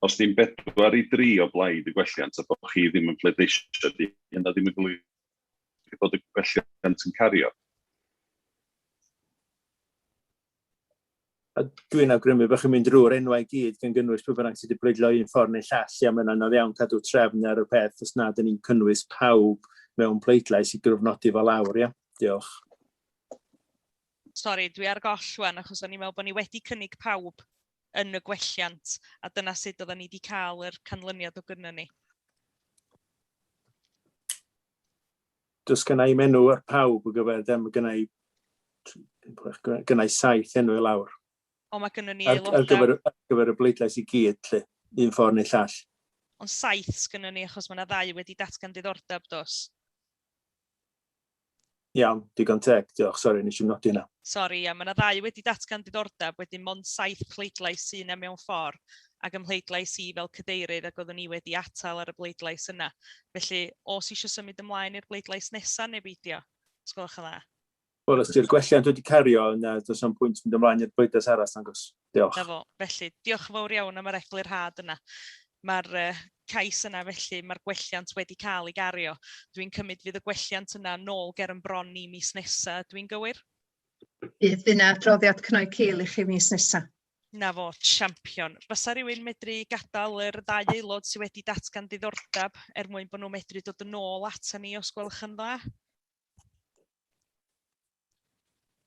os dim 4 i 3 o blaid y gwelliant a bod chi ddim yn pleidleisio, yna ddim yn golygu bod y gwelliant yn cario. Dwi'n awgrymu bod chi'n mynd drwy'r enwau i gyd gan gynnwys pwy bynnag sydd wedi bleidlo un ffordd neu llall, a mae'n anodd iawn cadw trefn ar y peth os nad yn ni'n cynnwys pawb mewn pleidlais i gyfnodi fel awr, ia. Diolch. Sori, dwi ar goll wan, achos o'n i'n meddwl bod ni wedi cynnig pawb yn y gwelliant, a dyna sut oedden ni wedi cael yr canlyniad o gynna ni. Does gynnau menw ar pawb o gyfer dem, gynnau 7 enw i lawr. O, mae gynna ni aelodau... Ar gyfer y bleidlais i gyd, lle, un ffordd neu llall. Ond 7 gynna ni, achos mae yna 2 wedi datgan diddordeb, dos. Iawn, digon teg, diolch, sori, nes i'n nodi hynna. Sori, mae yna 2 wedi datgan diddordeb, wedyn mond 7 pleidlais sy'n mewn ffordd, ac ym pleidlais i fel cadeirydd, ac oeddwn ni wedi atal ar y bleidlais yna. Felly, os eisiau symud ymlaen i'r bleidlais nesaf neu beidio? Sgwylwch yn dda. Wel, os di'r gwelliant wedi cario, does am pwynt mynd ymlaen i'r bleidlais arall, agos. Diolch. Na fo, felly, diolch yn fawr iawn am yr eglur had yna. Mae'r cais yna felly, mae'r gwelliant wedi cael ei gario. Dwi'n cymryd fydd y gwelliant yna nôl ger yn bron ni mis nesa. Dwi'n gywir? Bydd yna adroddiad cnoi cil i chi mis nesa. Na fo, champion. Fysa rhywun medru gadael yr 2 aelod sydd wedi datgan diddordeb mwyn bod nhw'n medru dod yn ôl ata ni os gwelwch yn dda?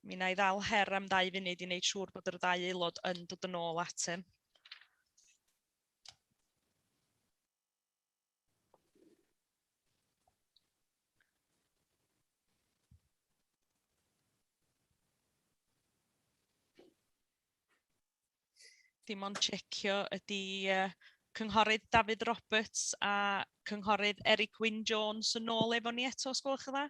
Mi na i ddal her am 2 funud i wneud siŵr bod yr 2 aelod yn dod yn ôl atyn. Dim ond checio ydy cynghorydd David Roberts a cynghorydd Eric Wyn Jones yn ôl efo ni eto, os gwelwch yn dda?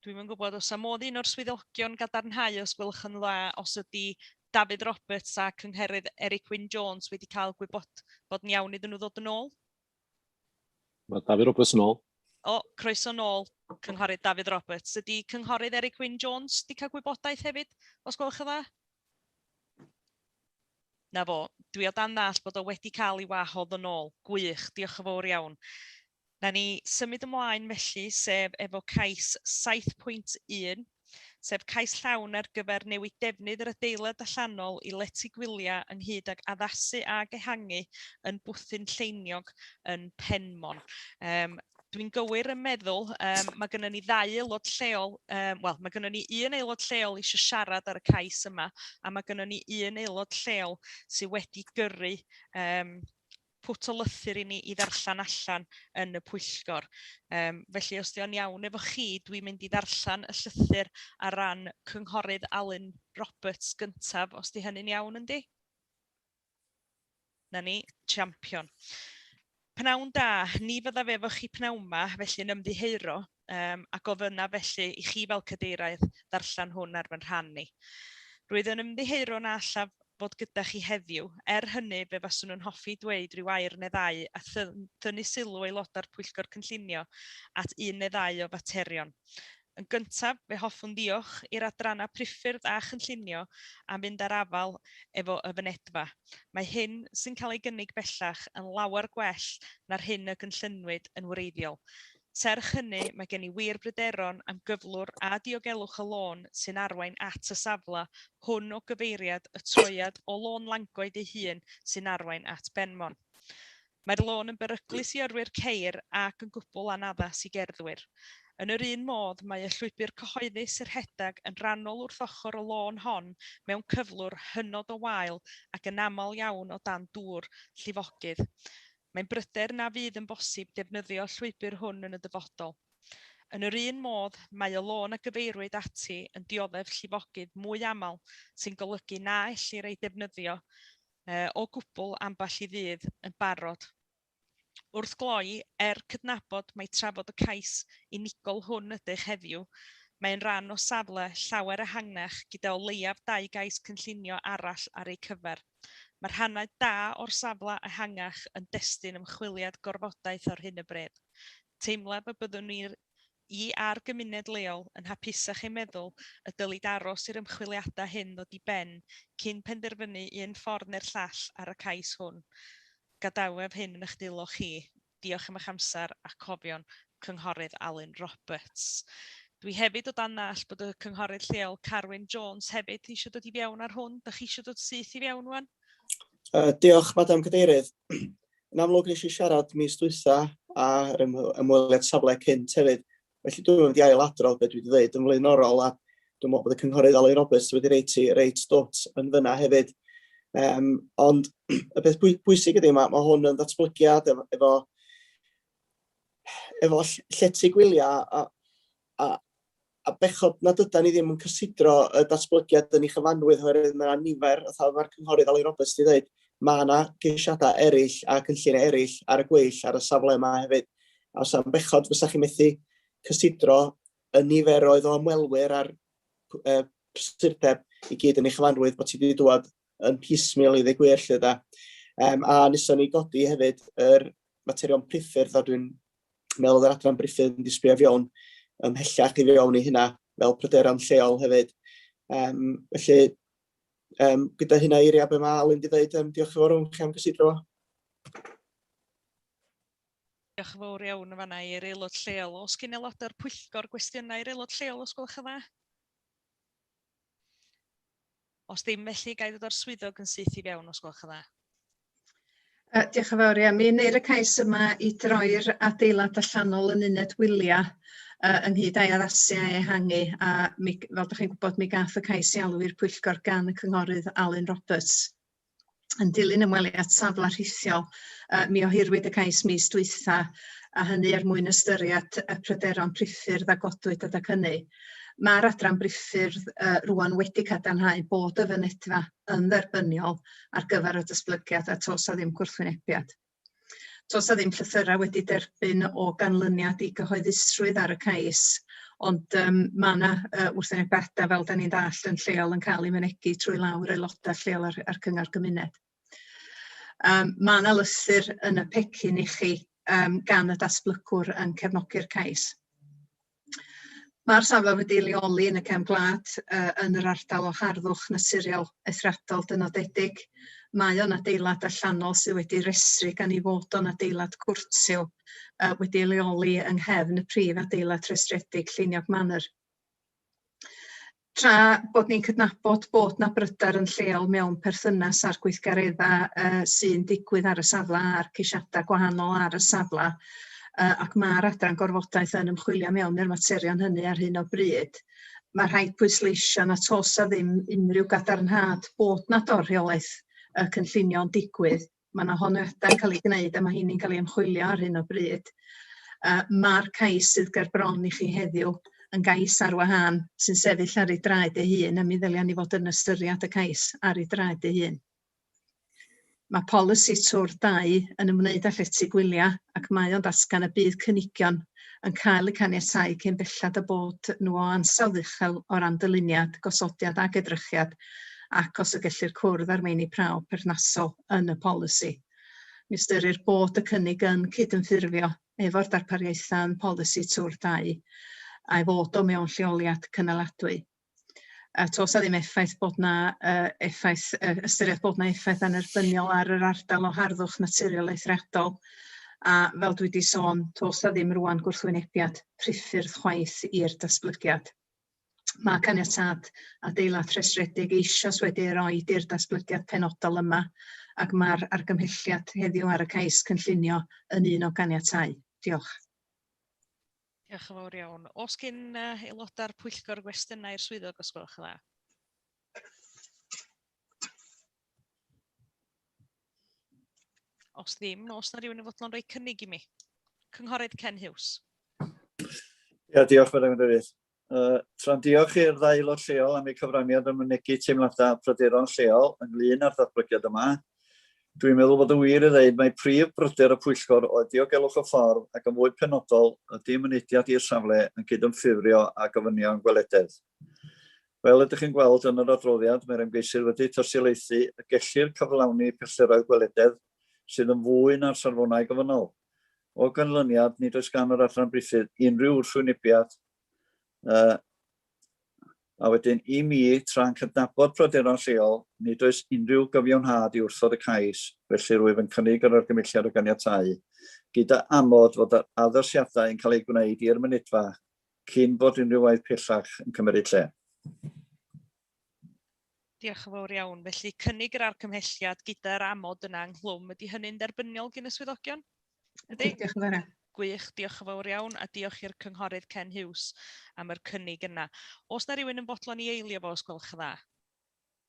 Dwi'n yn gwybod os am modd un o'r swyddogion gadarnhau os gwelwch yn dda os ydy David Roberts a cynghorydd Eric Wyn Jones wedi cael gwybod bod yn iawn iddyn nhw ddod yn ôl? Mae David Roberts yn ôl. O, croeso nôl, cynghorydd David Roberts. Ydy cynghorydd Eric Wyn Jones wedi cael gwybodaeth hefyd, os gwelwch yn dda? Na fo, dwi o dan ddall bod o wedi cael ei wahodd yn ôl. Gwych, diolch yn fawr iawn. Na ni symud ymlaen felly, sef efo cais 7.1, sef cais llawn ar gyfer newid defnydd yr adeilad allanol i lety gwyliau ynghyd ag addasu a ehangu yn Bwthyn Lleiniog yn Penmon. Dwi'n gywir yn meddwl, mae gennym ni 2 aelod lleol, mae gennym ni 1 aelod lleol eisiau siarad ar y cais yma, a mae gennym ni 1 aelod lleol sydd wedi gyrru pwtolythyr i ni i ddarllen allan yn y Pwyllgor. Felly, os di o'n iawn efo chi, dwi'n mynd i ddarllen y llythyr ar ran cynghorydd Alun Roberts gyntaf, os di hynny'n iawn yndi? Na ni, champion. Pnawn da, ni fydda fe efo chi pnawn ma, felly yn ymddiheuro, ac o fyna felly i chi fel cadeirydd ddarllen hwn ar fy rhan ni. Rwydd yn ymddiheuro na allaf bod gyda chi heddiw. Hynny, fe faswn nhw'n hoffi dweud rhyw air neu ddau a thynnu sylw aelodau'r Pwyllgor Cynllunio at un neu ddau o faterion. Yn gyntaf, fe hoffwn diolch i'r adrannau priffyrdd a chynllunio am fynd ar afal efo y fynedfa. Mae hyn sy'n cael ei gynnig bellach yn lawer gwell na'r hyn y gynllunwyd yn wreiddiol. Serch hynny, mae gen i wir bryderon am gyflwr a diogelwch y lôn sy'n arwain at y safle hwn o gyfeiriad y troiad o lôn Langoed ei hun sy'n arwain at Benmon. Mae'r lôn yn beryglus i yrwyr ceir ac yn gwbl anaddas i gerddwyr. Yn yr un modd, mae y llwybr cyhoeddus i'r rhedag yn rhannol wrth ochr y lôn hon mewn cyflwr hynod o wael ac yn aml iawn o dan dŵr llifogydd. Mae'n bryder na fydd yn bosib defnyddio llwybr hwn yn y dyfodol. Yn yr un modd, mae y lôn a gyfeirwyd ati yn dioddef llifogydd mwy aml sy'n golygu na ellir ei defnyddio o gwbl ambell i ddydd yn barod. Wrth gloi, cydnabod mae trafod y cais unigol hwn ydych heddiw, mae'n rhan o safle llawer ehangach gyda o leiaf 2 gais cynllunio arall ar ei cyfer. Mae'r rhannau da o'r safle ehangach yn destun ymchwiliad gorfodaeth ar hyn y bryd. Teimlaf y byddwn i a'r gymuned leol yn hapusach ei meddwl y dylid aros i'r ymchwiliadau hyn ddod i ben cyn penderfynu un ffordd neu'r llall ar y cais hwn. Gadawef hyn yn eich dwylo chi. Diolch am eich amser a cofion Cynghorydd Alun Roberts. Dwi hefyd o dan all bod y Cynghorydd lleol Carwyn Jones hefyd eisiau dod i fewn ar hwn. Dych chi eisiau dod syth i fewn wan? Diolch, Madam Cadeirydd. Yn amlwg nes i siarad mis dwytha ar ymweliad safle cynt hefyd. Felly dwi'n mynd i ailadrodd beth dwi wedi dweud yn flaenorol a dwi'n meddwl bod y Cynghorydd Alun Roberts wedi reit dwt yn fyna hefyd. Ond y beth bwysig ydy, mae hwn yn ddatblygiad efo llety gwyliau a bechod nad ydan ni ddim yn cysidro y datblygiad yn ei chyfanwydd oherwydd mae nifer, mae'r Cynghorydd Alun Roberts wedi dweud, mae yna geisiadau eraill a cynlluniau eraill ar y gweill ar y safle yma hefyd. A os am bechod fysa chi methu cysidro y niferoedd o ymwelwyr a'r prysurdeb i gyd yn ei chyfanwydd bod ti wedi dŵad yn pismil i ddweud gwir lle da. A nesyn ni godi hefyd yr materion priffyrdd a dwi'n meddwl yr adran priffyrdd yn disbio fewn ymhellach i fewn i hynna fel pryderon lleol hefyd. Felly, gyda hynna eiria be mae Alun wedi dweud, diolch yn fawr chi am gysidro. Diolch yn fawr iawn yn fanna i'r aelod lleol. Os gen aelodau'r Pwyllgor gwestiynau i'r aelod lleol, os gwelwch yn dda? Os ddim felly, gai ddod o'r swyddog yn syth i fewn, os gwelwch yn dda. Diolch yn fawr iawn. Mi wneir y cais yma i droi'r adeilad allanol yn uned wyliau ynghyd â'i addasiau ehangu. A fel ydych chi'n gwybod, mi gath y cais i alw i'r Pwyllgor gan y Cynghorydd Alun Roberts. Yn dilyn ymweliad safle rhithiol, mi ohirwyd y cais mis dwytha a hynny mwyn ystyried y pryderon priffyrdd a godwyd adag hynny. Mae'r adran priffyrdd rwan wedi cadarnhau bod y fynedfa yn dderbyniol ar gyfer y datblygiad a tos a ddim gwrthwynebiad. Tos a ddim llythyrau wedi derbyn o ganlyniad i gyhoeddusrwydd ar y cais, ond mae yna wrthwynebiadau fel da ni'n dallt yn lleol yn cael ei mynegu trwy lawr aelodau lleol ar cyngor gymuned. Mae yna lythyr yn y pecyn i chi gan y datblygwr yn cefnogi'r cais. Mae'r safle wedi leoli yn y cefn gwlad yn yr ardal o harddwch naturiol eithriadol dynodedig. Mae o'n adeilad allanol sydd wedi restru gan ei fod o'n adeilad cwrtsil wedi leoli yng nghefn y prif adeilad rhestredig Lluniog Manor. Tra bod ni'n cydnabod bod na bryder yn lleol mewn perthynas â'r gweithgareddau sy'n digwydd ar y safle a'r ceisiadau gwahanol ar y safle, ac mae'r adran gorfodaeth yn ymchwilio mewn i'r materion hynny ar hyn o bryd. Mae rhaid pwysleisio na tos a ddim unrhyw gadarnhad bod na dorreolaeth y cynllunio'n digwydd. Mae yna honiadau'n cael ei gwneud a mae hynny'n cael ei ymchwilio ar hyn o bryd. Mae'r cais sydd ger bron i chi heddiw yn gais ar wahân sy'n sefyll ar ei draed ei hun a mi ddylia ni fod yn ystyried y cais ar ei draed ei hun. Mae polisi twr 2 yn ymwneud â llety gwyliau ac mae o'n datgan y bydd cynigion yn cael eu caniatáu cyn bellad y bod nhw o ansawdd uchel o ran dyluniad, gosodiad ac edrychiad ac os y gellir cwrdd ar meini prawf perthnasol yn y polisi. Mi ystyrir bod y cynnig yn cydymffurfio efo'r darpariaethau yn polisi tŵr 2 a'i fod o mewn lleoliad cynaladwy. Tos a ddim effaith bod na ystyried bod na effaith anerbyniol ar yr ardal o harddwch naturiol eithriadol, a fel dwi wedi sôn, tos a ddim rwan gwrthwynebiad priffyrdd chwaith i'r datblygiad. Mae caniatad adeilad rhestredig eisoes wedi roed i'r datblygiad penodol yma, ac mae'r argymhelliad heddiw ar y cais cynllunio yn un o ganiatau. Diolch. Diolch yn fawr iawn. Os gen aelodau'r Pwyllgor gwestiynau i'r swyddog, os gwelwch yn dda? Os ddim, os na rhywun yn fodlon rhoi cynnig i mi. Cynghorydd Ken Hughes. Diolch fawr iawn. Tra'n diolch i'r ddau aelod lleol am eu cyfraniad yn mynegu teimladau pryderon lleol ynglŷn â'r datblygiad yma. Dwi'n meddwl bod y wir i ddeud mae prif bryder y Pwyllgor o diogelwch y ffordd ac yn fwy penodol ydy mynediad i'r safle yn cydymffurfio a gofynion gwelededd. Fel ydych chi'n gweld yn yr adroddiad, mae'r ymgeisydd wedi tosiolaethu y gellir cyflawni pellteroedd gwelededd sydd yn fwy na'r sarfonau gofynol. O ganlyniad, nid oes gan yr adran brithydd unrhyw wrthwynebiad a wedyn i mi, tra'n cydnabod pryderon lleol, nid oes unrhyw gyfiawnhad i wrthod y cais, felly rwyf yn cynnig yr argymhelliad o ganiatáu, gyda amod fod yr addosiadau yn cael ei gwneud i'r mynedfa cyn bod unrhyw waith pellach yn cymryd lle. Diolch yn fawr iawn. Felly cynnig yr argymhelliad gyda'r amod yna ynglwm, ydy hynny'n derbyniol gen y swyddogion? Ydy? Diolch yn fawr. Gwych, diolch yn fawr iawn, a diolch i'r cynghorydd Ken Hughes am yr cynnig yna. Os na rhywun yn fodlon i eilio fo, os gwelwch yn dda?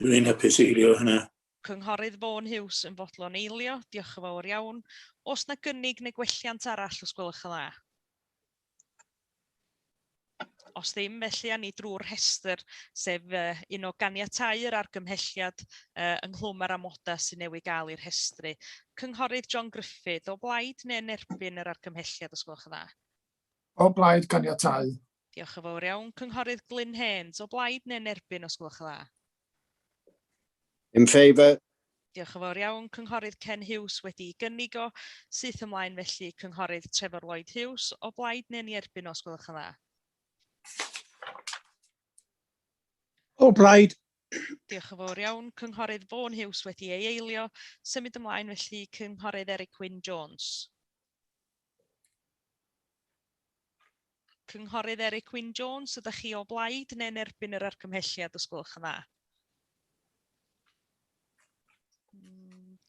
Dwi'n hapus eilio hynna. Cynghorydd Vaughan Hughes yn fodlon eilio, diolch yn fawr iawn. Os na gynnig neu gwelliant arall, os gwelwch yn dda? Os ddim, felly a ni drwy'r rhestr, sef un o ganiatáu yr argymhelliad ynglwm ar amodau sy'n newid gael i'r rhestru. Cynghorydd John Griffith, o blaid neu'n erbyn yr argymhelliad, os gwelwch yn dda? O blaid ganiatáu. Diolch yn fawr iawn. Cynghorydd Glyn Haynes, o blaid neu'n erbyn, os gwelwch yn dda? In favour. Diolch yn fawr iawn. Cynghorydd Ken Hughes wedi gynnig o. Syth ymlaen felly cynghorydd Trevor Lloyd Hughes, o blaid neu'n erbyn, os gwelwch yn dda? O blaid. Diolch yn fawr iawn. Cynghorydd Vaughan Hughes wedi ei eilio. Symud ymlaen felly cynghorydd Eric Wyn Jones. Cynghorydd Eric Wyn Jones, ydych chi o blaid neu'n erbyn yr argymhelliad, os gwelwch yn dda?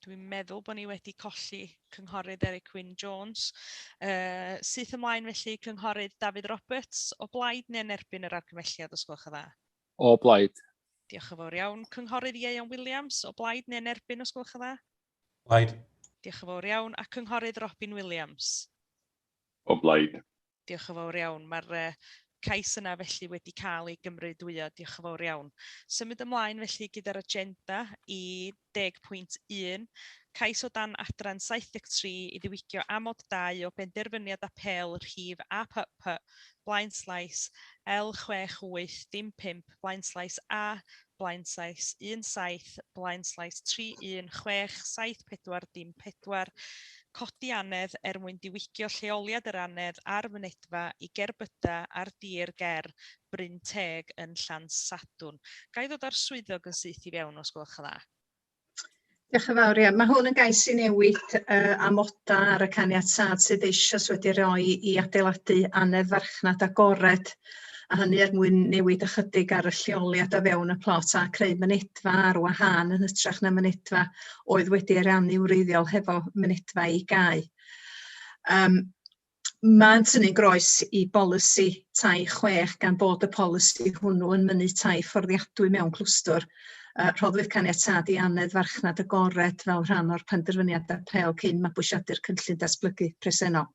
Dwi'n meddwl bod ni wedi colli cynghorydd Eric Wyn Jones. Syth ymlaen felly cynghorydd David Roberts, o blaid neu'n erbyn yr argymhelliad, os gwelwch yn dda? O blaid. Diolch yn fawr iawn. Cynghorydd Ieuan Williams, o blaid neu'n erbyn, os gwelwch yn dda? Blaid. Diolch yn fawr iawn. A cynghorydd Robin Williams. O blaid. Diolch yn fawr iawn. Mae'r cais yna felly wedi cael ei gymrydwyo. Diolch yn fawr iawn. Symud ymlaen felly gyda'r agenda i 10.1. Cais o dan adran 73 i ddiwygio amod 2 o benderfyniad apel rhif APP blaenslais L68 blaenslais A blaenslais 17 blaenslais 316744 codi anedd mwyn diwygio lleoliad yr anedd ar mynedfa i gerbyda ar dir ger Bryn Teg yn Llansadwrn. Ga i ddod ar swyddog yn syth i fewn, os gwelwch yn dda? Diolch yn fawr iawn. Mae hwn yn gais i newid amodau ar y caniatad sydd eisoes wedi rhoi i adeiladu anedd farchnad agored, a hynny mwyn newid ychydig ar y lleoliad o fewn y plot a creu mynedfa ar wahân yn hytrach na mynedfa oedd wedi ariannu wreiddiol hefo mynedfa i gau. Mae'n tynnu groes i bolisi tai 6 gan bod y polisi hwnnw yn mynnu tai fforddiadwy mewn clwstwr. Rhoddwyd caniatad i anedd farchnad agored fel rhan o'r penderfyniad apel cyn mabwysiadu'r cynllun datblygu presennol.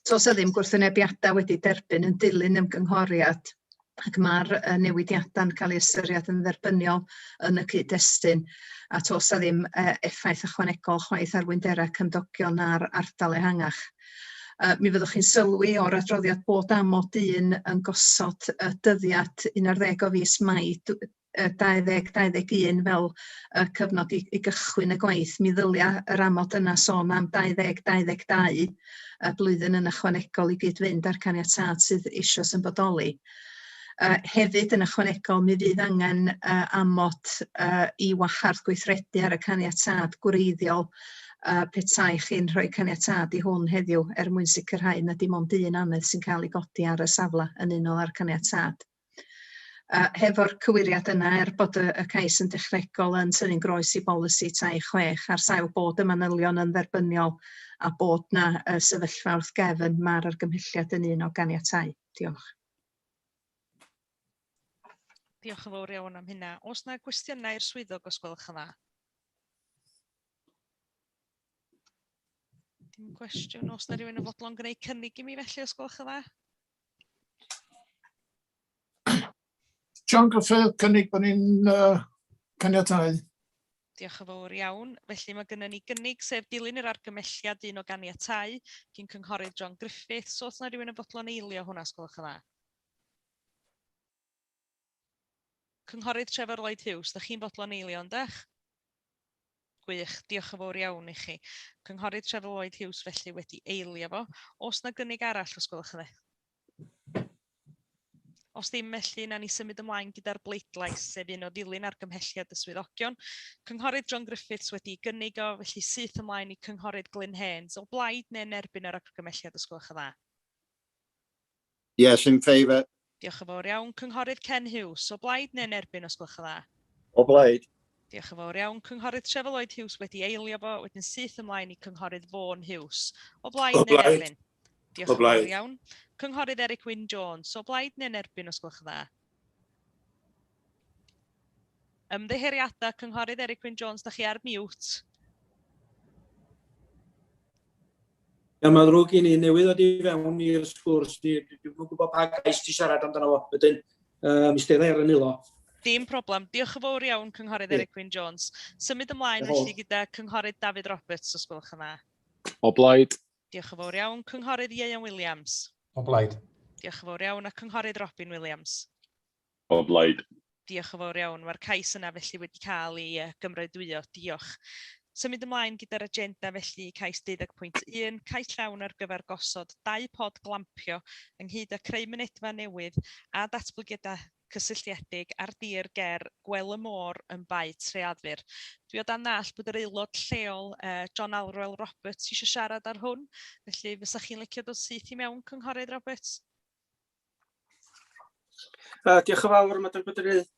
Tos a ddim gwrthwynebiadau wedi derbyn yn dilyn ymgynghoriad, ac mae'r newidiadau'n cael ei ystyried yn dderbyniol yn y cyd-destun, a tos a ddim effaith ychwanegol chwaith ar wynderau cymdogion ar ardal ehangach. Mi fyddwch chi'n sylwi o'r adroddiad bod amod 1 yn gosod dyddiad 11 o fis Mai 2021 fel cyfnod i gychwyn y gwaith, mi ddylia yr amod yna sôn am 2022 y blwyddyn yn ychwanegol i gyd-fynd â'r caniatâd sydd eisoes yn bodoli. Hefyd yn ychwanegol mi fydd angen amod i wahardd gweithredu ar y caniatâd gwreiddiol petai chi'n rhoi caniatâd i hwn heddiw mwyn sicrhau na dim ond un anydd sy'n cael ei godi ar y safle yn unol â'r caniatâd. Hefo'r cywiriad yna bod y cais yn dechnegol yn tynnu'n groes i bolisi tai 6 ar sail bod y manylion yn dderbyniol a bod na sefyllfa wrth gefn mae'r argymhelliad yn un o ganiatau. Diolch. Diolch yn fawr iawn am hynna. Oes yna gwestiynau i'r swyddog os gwelwch yn dda? Dim cwestiwn. Oes yna rhywun yn fodlon gwneud cynnig i mi felly os gwelwch yn dda? John Griffith, cynnig bod ni'n caniatau. Diolch yn fawr iawn. Felly mae gennym ni gynnig sef dilyn yr argymelliad un o ganiatau gyn cynghorydd John Griffith. So oes yna rhywun yn fodlon eilio hwnna os gwelwch yn dda? Cynghorydd Trevor Lloyd Hughes, ydych chi'n fodlon eilio yndych? Gwych, diolch yn fawr iawn i chi. Cynghorydd Trevor Lloyd Hughes felly wedi eilio fo. Oes yna gynnig arall os gwelwch yn dda? Os ddim felly, na ni symud ymlaen gyda'r bleidlais sef un o ddilyn argymhelliad y swyddogion. Cynghorydd John Griffiths wedi gynnig o, felly syth ymlaen i cynghorydd Glyn Haynes. O blaid neu'n erbyn yr argymhelliad os gwelwch yn dda? Yes, in favour. Diolch yn fawr iawn. Cynghorydd Ken Hughes. O blaid neu'n erbyn os gwelwch yn dda? O blaid. Diolch yn fawr iawn. Cynghorydd Trevor Lloyd Hughes wedi eilio fo, wedyn syth ymlaen i cynghorydd Vaughan Hughes. O blaid neu'n erbyn? Diolch yn fawr iawn. Cynghorydd Eric Wyn Jones, o blaid neu'n erbyn os gwelwch yn dda? Ymddiheuriadau cynghorydd Eric Wyn Jones, da chi ar mute? Mae'n ddrwg i ni newydd ddod i fewn i'r sgwrs. Dwi'n gwybod pa gais ti siarad amdano fo. Wedyn, mistedd ar yn ilo. Dim problem. Diolch yn fawr iawn, cynghorydd Eric Wyn Jones. Symud ymlaen felly gyda cynghorydd David Roberts os gwelwch yn dda. O blaid. Diolch yn fawr iawn. Cynghorydd Ieuan Williams. O blaid. Diolch yn fawr iawn. A cynghorydd Robin Williams. O blaid. Diolch yn fawr iawn. Mae'r cais yna felly wedi cael ei gymrydwyo. Diolch. Symud ymlaen gyda'r agenda felly cais 12.1, cais llawn ar gyfer gosod 2 pod glampio ynghyd â creu mynedfa newydd a datblygiadau cysylltiedig ar dir ger Gwel y Môr yn Bae Treadur. Dwi o dan ddall bod yr aelod lleol John Alroel Roberts eisiau siarad ar hwn, felly fysa chi'n licio dod syth i mewn, cynghorydd Roberts? Diolch yn fawr, Madam Cadeirydd.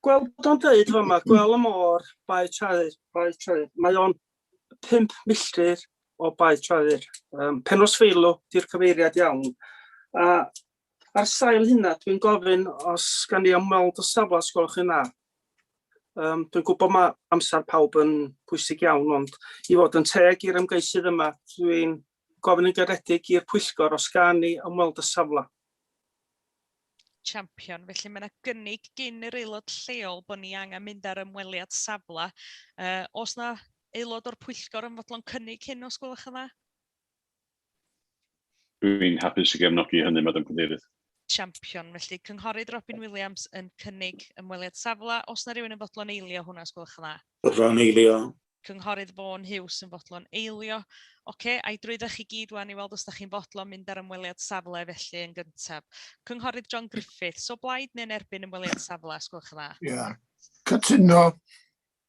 Gweld bod o'n dweud yma, Gwel y Môr, Bae Treadur. Mae o'n 5 milltir o Bae Treadur. Penosfeilw, di'r cyfeiriad iawn. Ar sail hynna, dwi'n gofyn os gan i ymweld o safle os gwelwch yn dda. Dwi'n gwybod mae amser pawb yn pwysig iawn, ond i fod yn teg i'r ymgeisydd yma, dwi'n gofyn yn garedig i'r Pwyllgor os gan i ymweld o safle. Champion, felly mae yna gynnig gyn yr aelod lleol bod ni angen mynd ar ymweliad safle. Os yna aelod o'r Pwyllgor yn fodlon cynnig hyn os gwelwch yn dda? Dwi'n hapus i gefnogi hynny, Madam Cadeirydd. Champion, felly cynghorydd Robin Williams yn cynnig ymweliad safle. Os yna rhywun yn fodlon eilio hwnna os gwelwch yn dda? Fodlon eilio. Cynghorydd Vaughan Hughes yn fodlon eilio. Oce, a'i drwyddach chi gyd wan i weld os da chi'n fodlon mynd ar ymweliad safle felly yn gyntaf. Cynghorydd John Griffith, so blaid neu'n erbyn ymweliad safle os gwelwch yn dda? Ie, cytuno.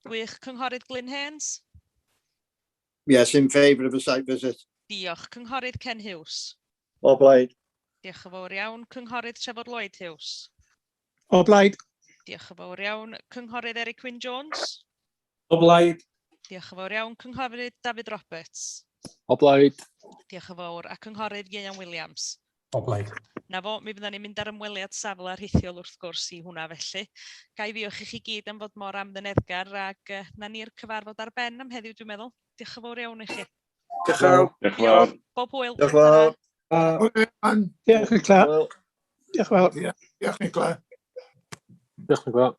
Gwych, cynghorydd Glyn Haynes? Yes, in favour of a site visit. Diolch. Cynghorydd Ken Hughes? O blaid. Diolch yn fawr iawn. Cynghorydd Trevor Lloyd Hughes? O blaid. Diolch yn fawr iawn. Cynghorydd Eric Wyn Jones? O blaid. Diolch yn fawr iawn. Cynghorydd David Roberts? O blaid. Diolch yn fawr. A cynghorydd Ieuan Williams? O blaid. Na fo, mi fydda ni'n mynd ar ymweliad safle rhithiol wrth gwrs i hwnna felly. Gai ddiolch i chi gyd am fod mor amddineddgar ac na ni'r cyfarfod ar ben am heddiw dwi'n meddwl. Diolch yn fawr iawn i chi. Diolch yn fawr. Diolch yn fawr. Bob hwyl. Diolch yn fawr. Diolch yn fawr. Diolch yn fawr. Diolch yn fawr. Diolch yn fawr.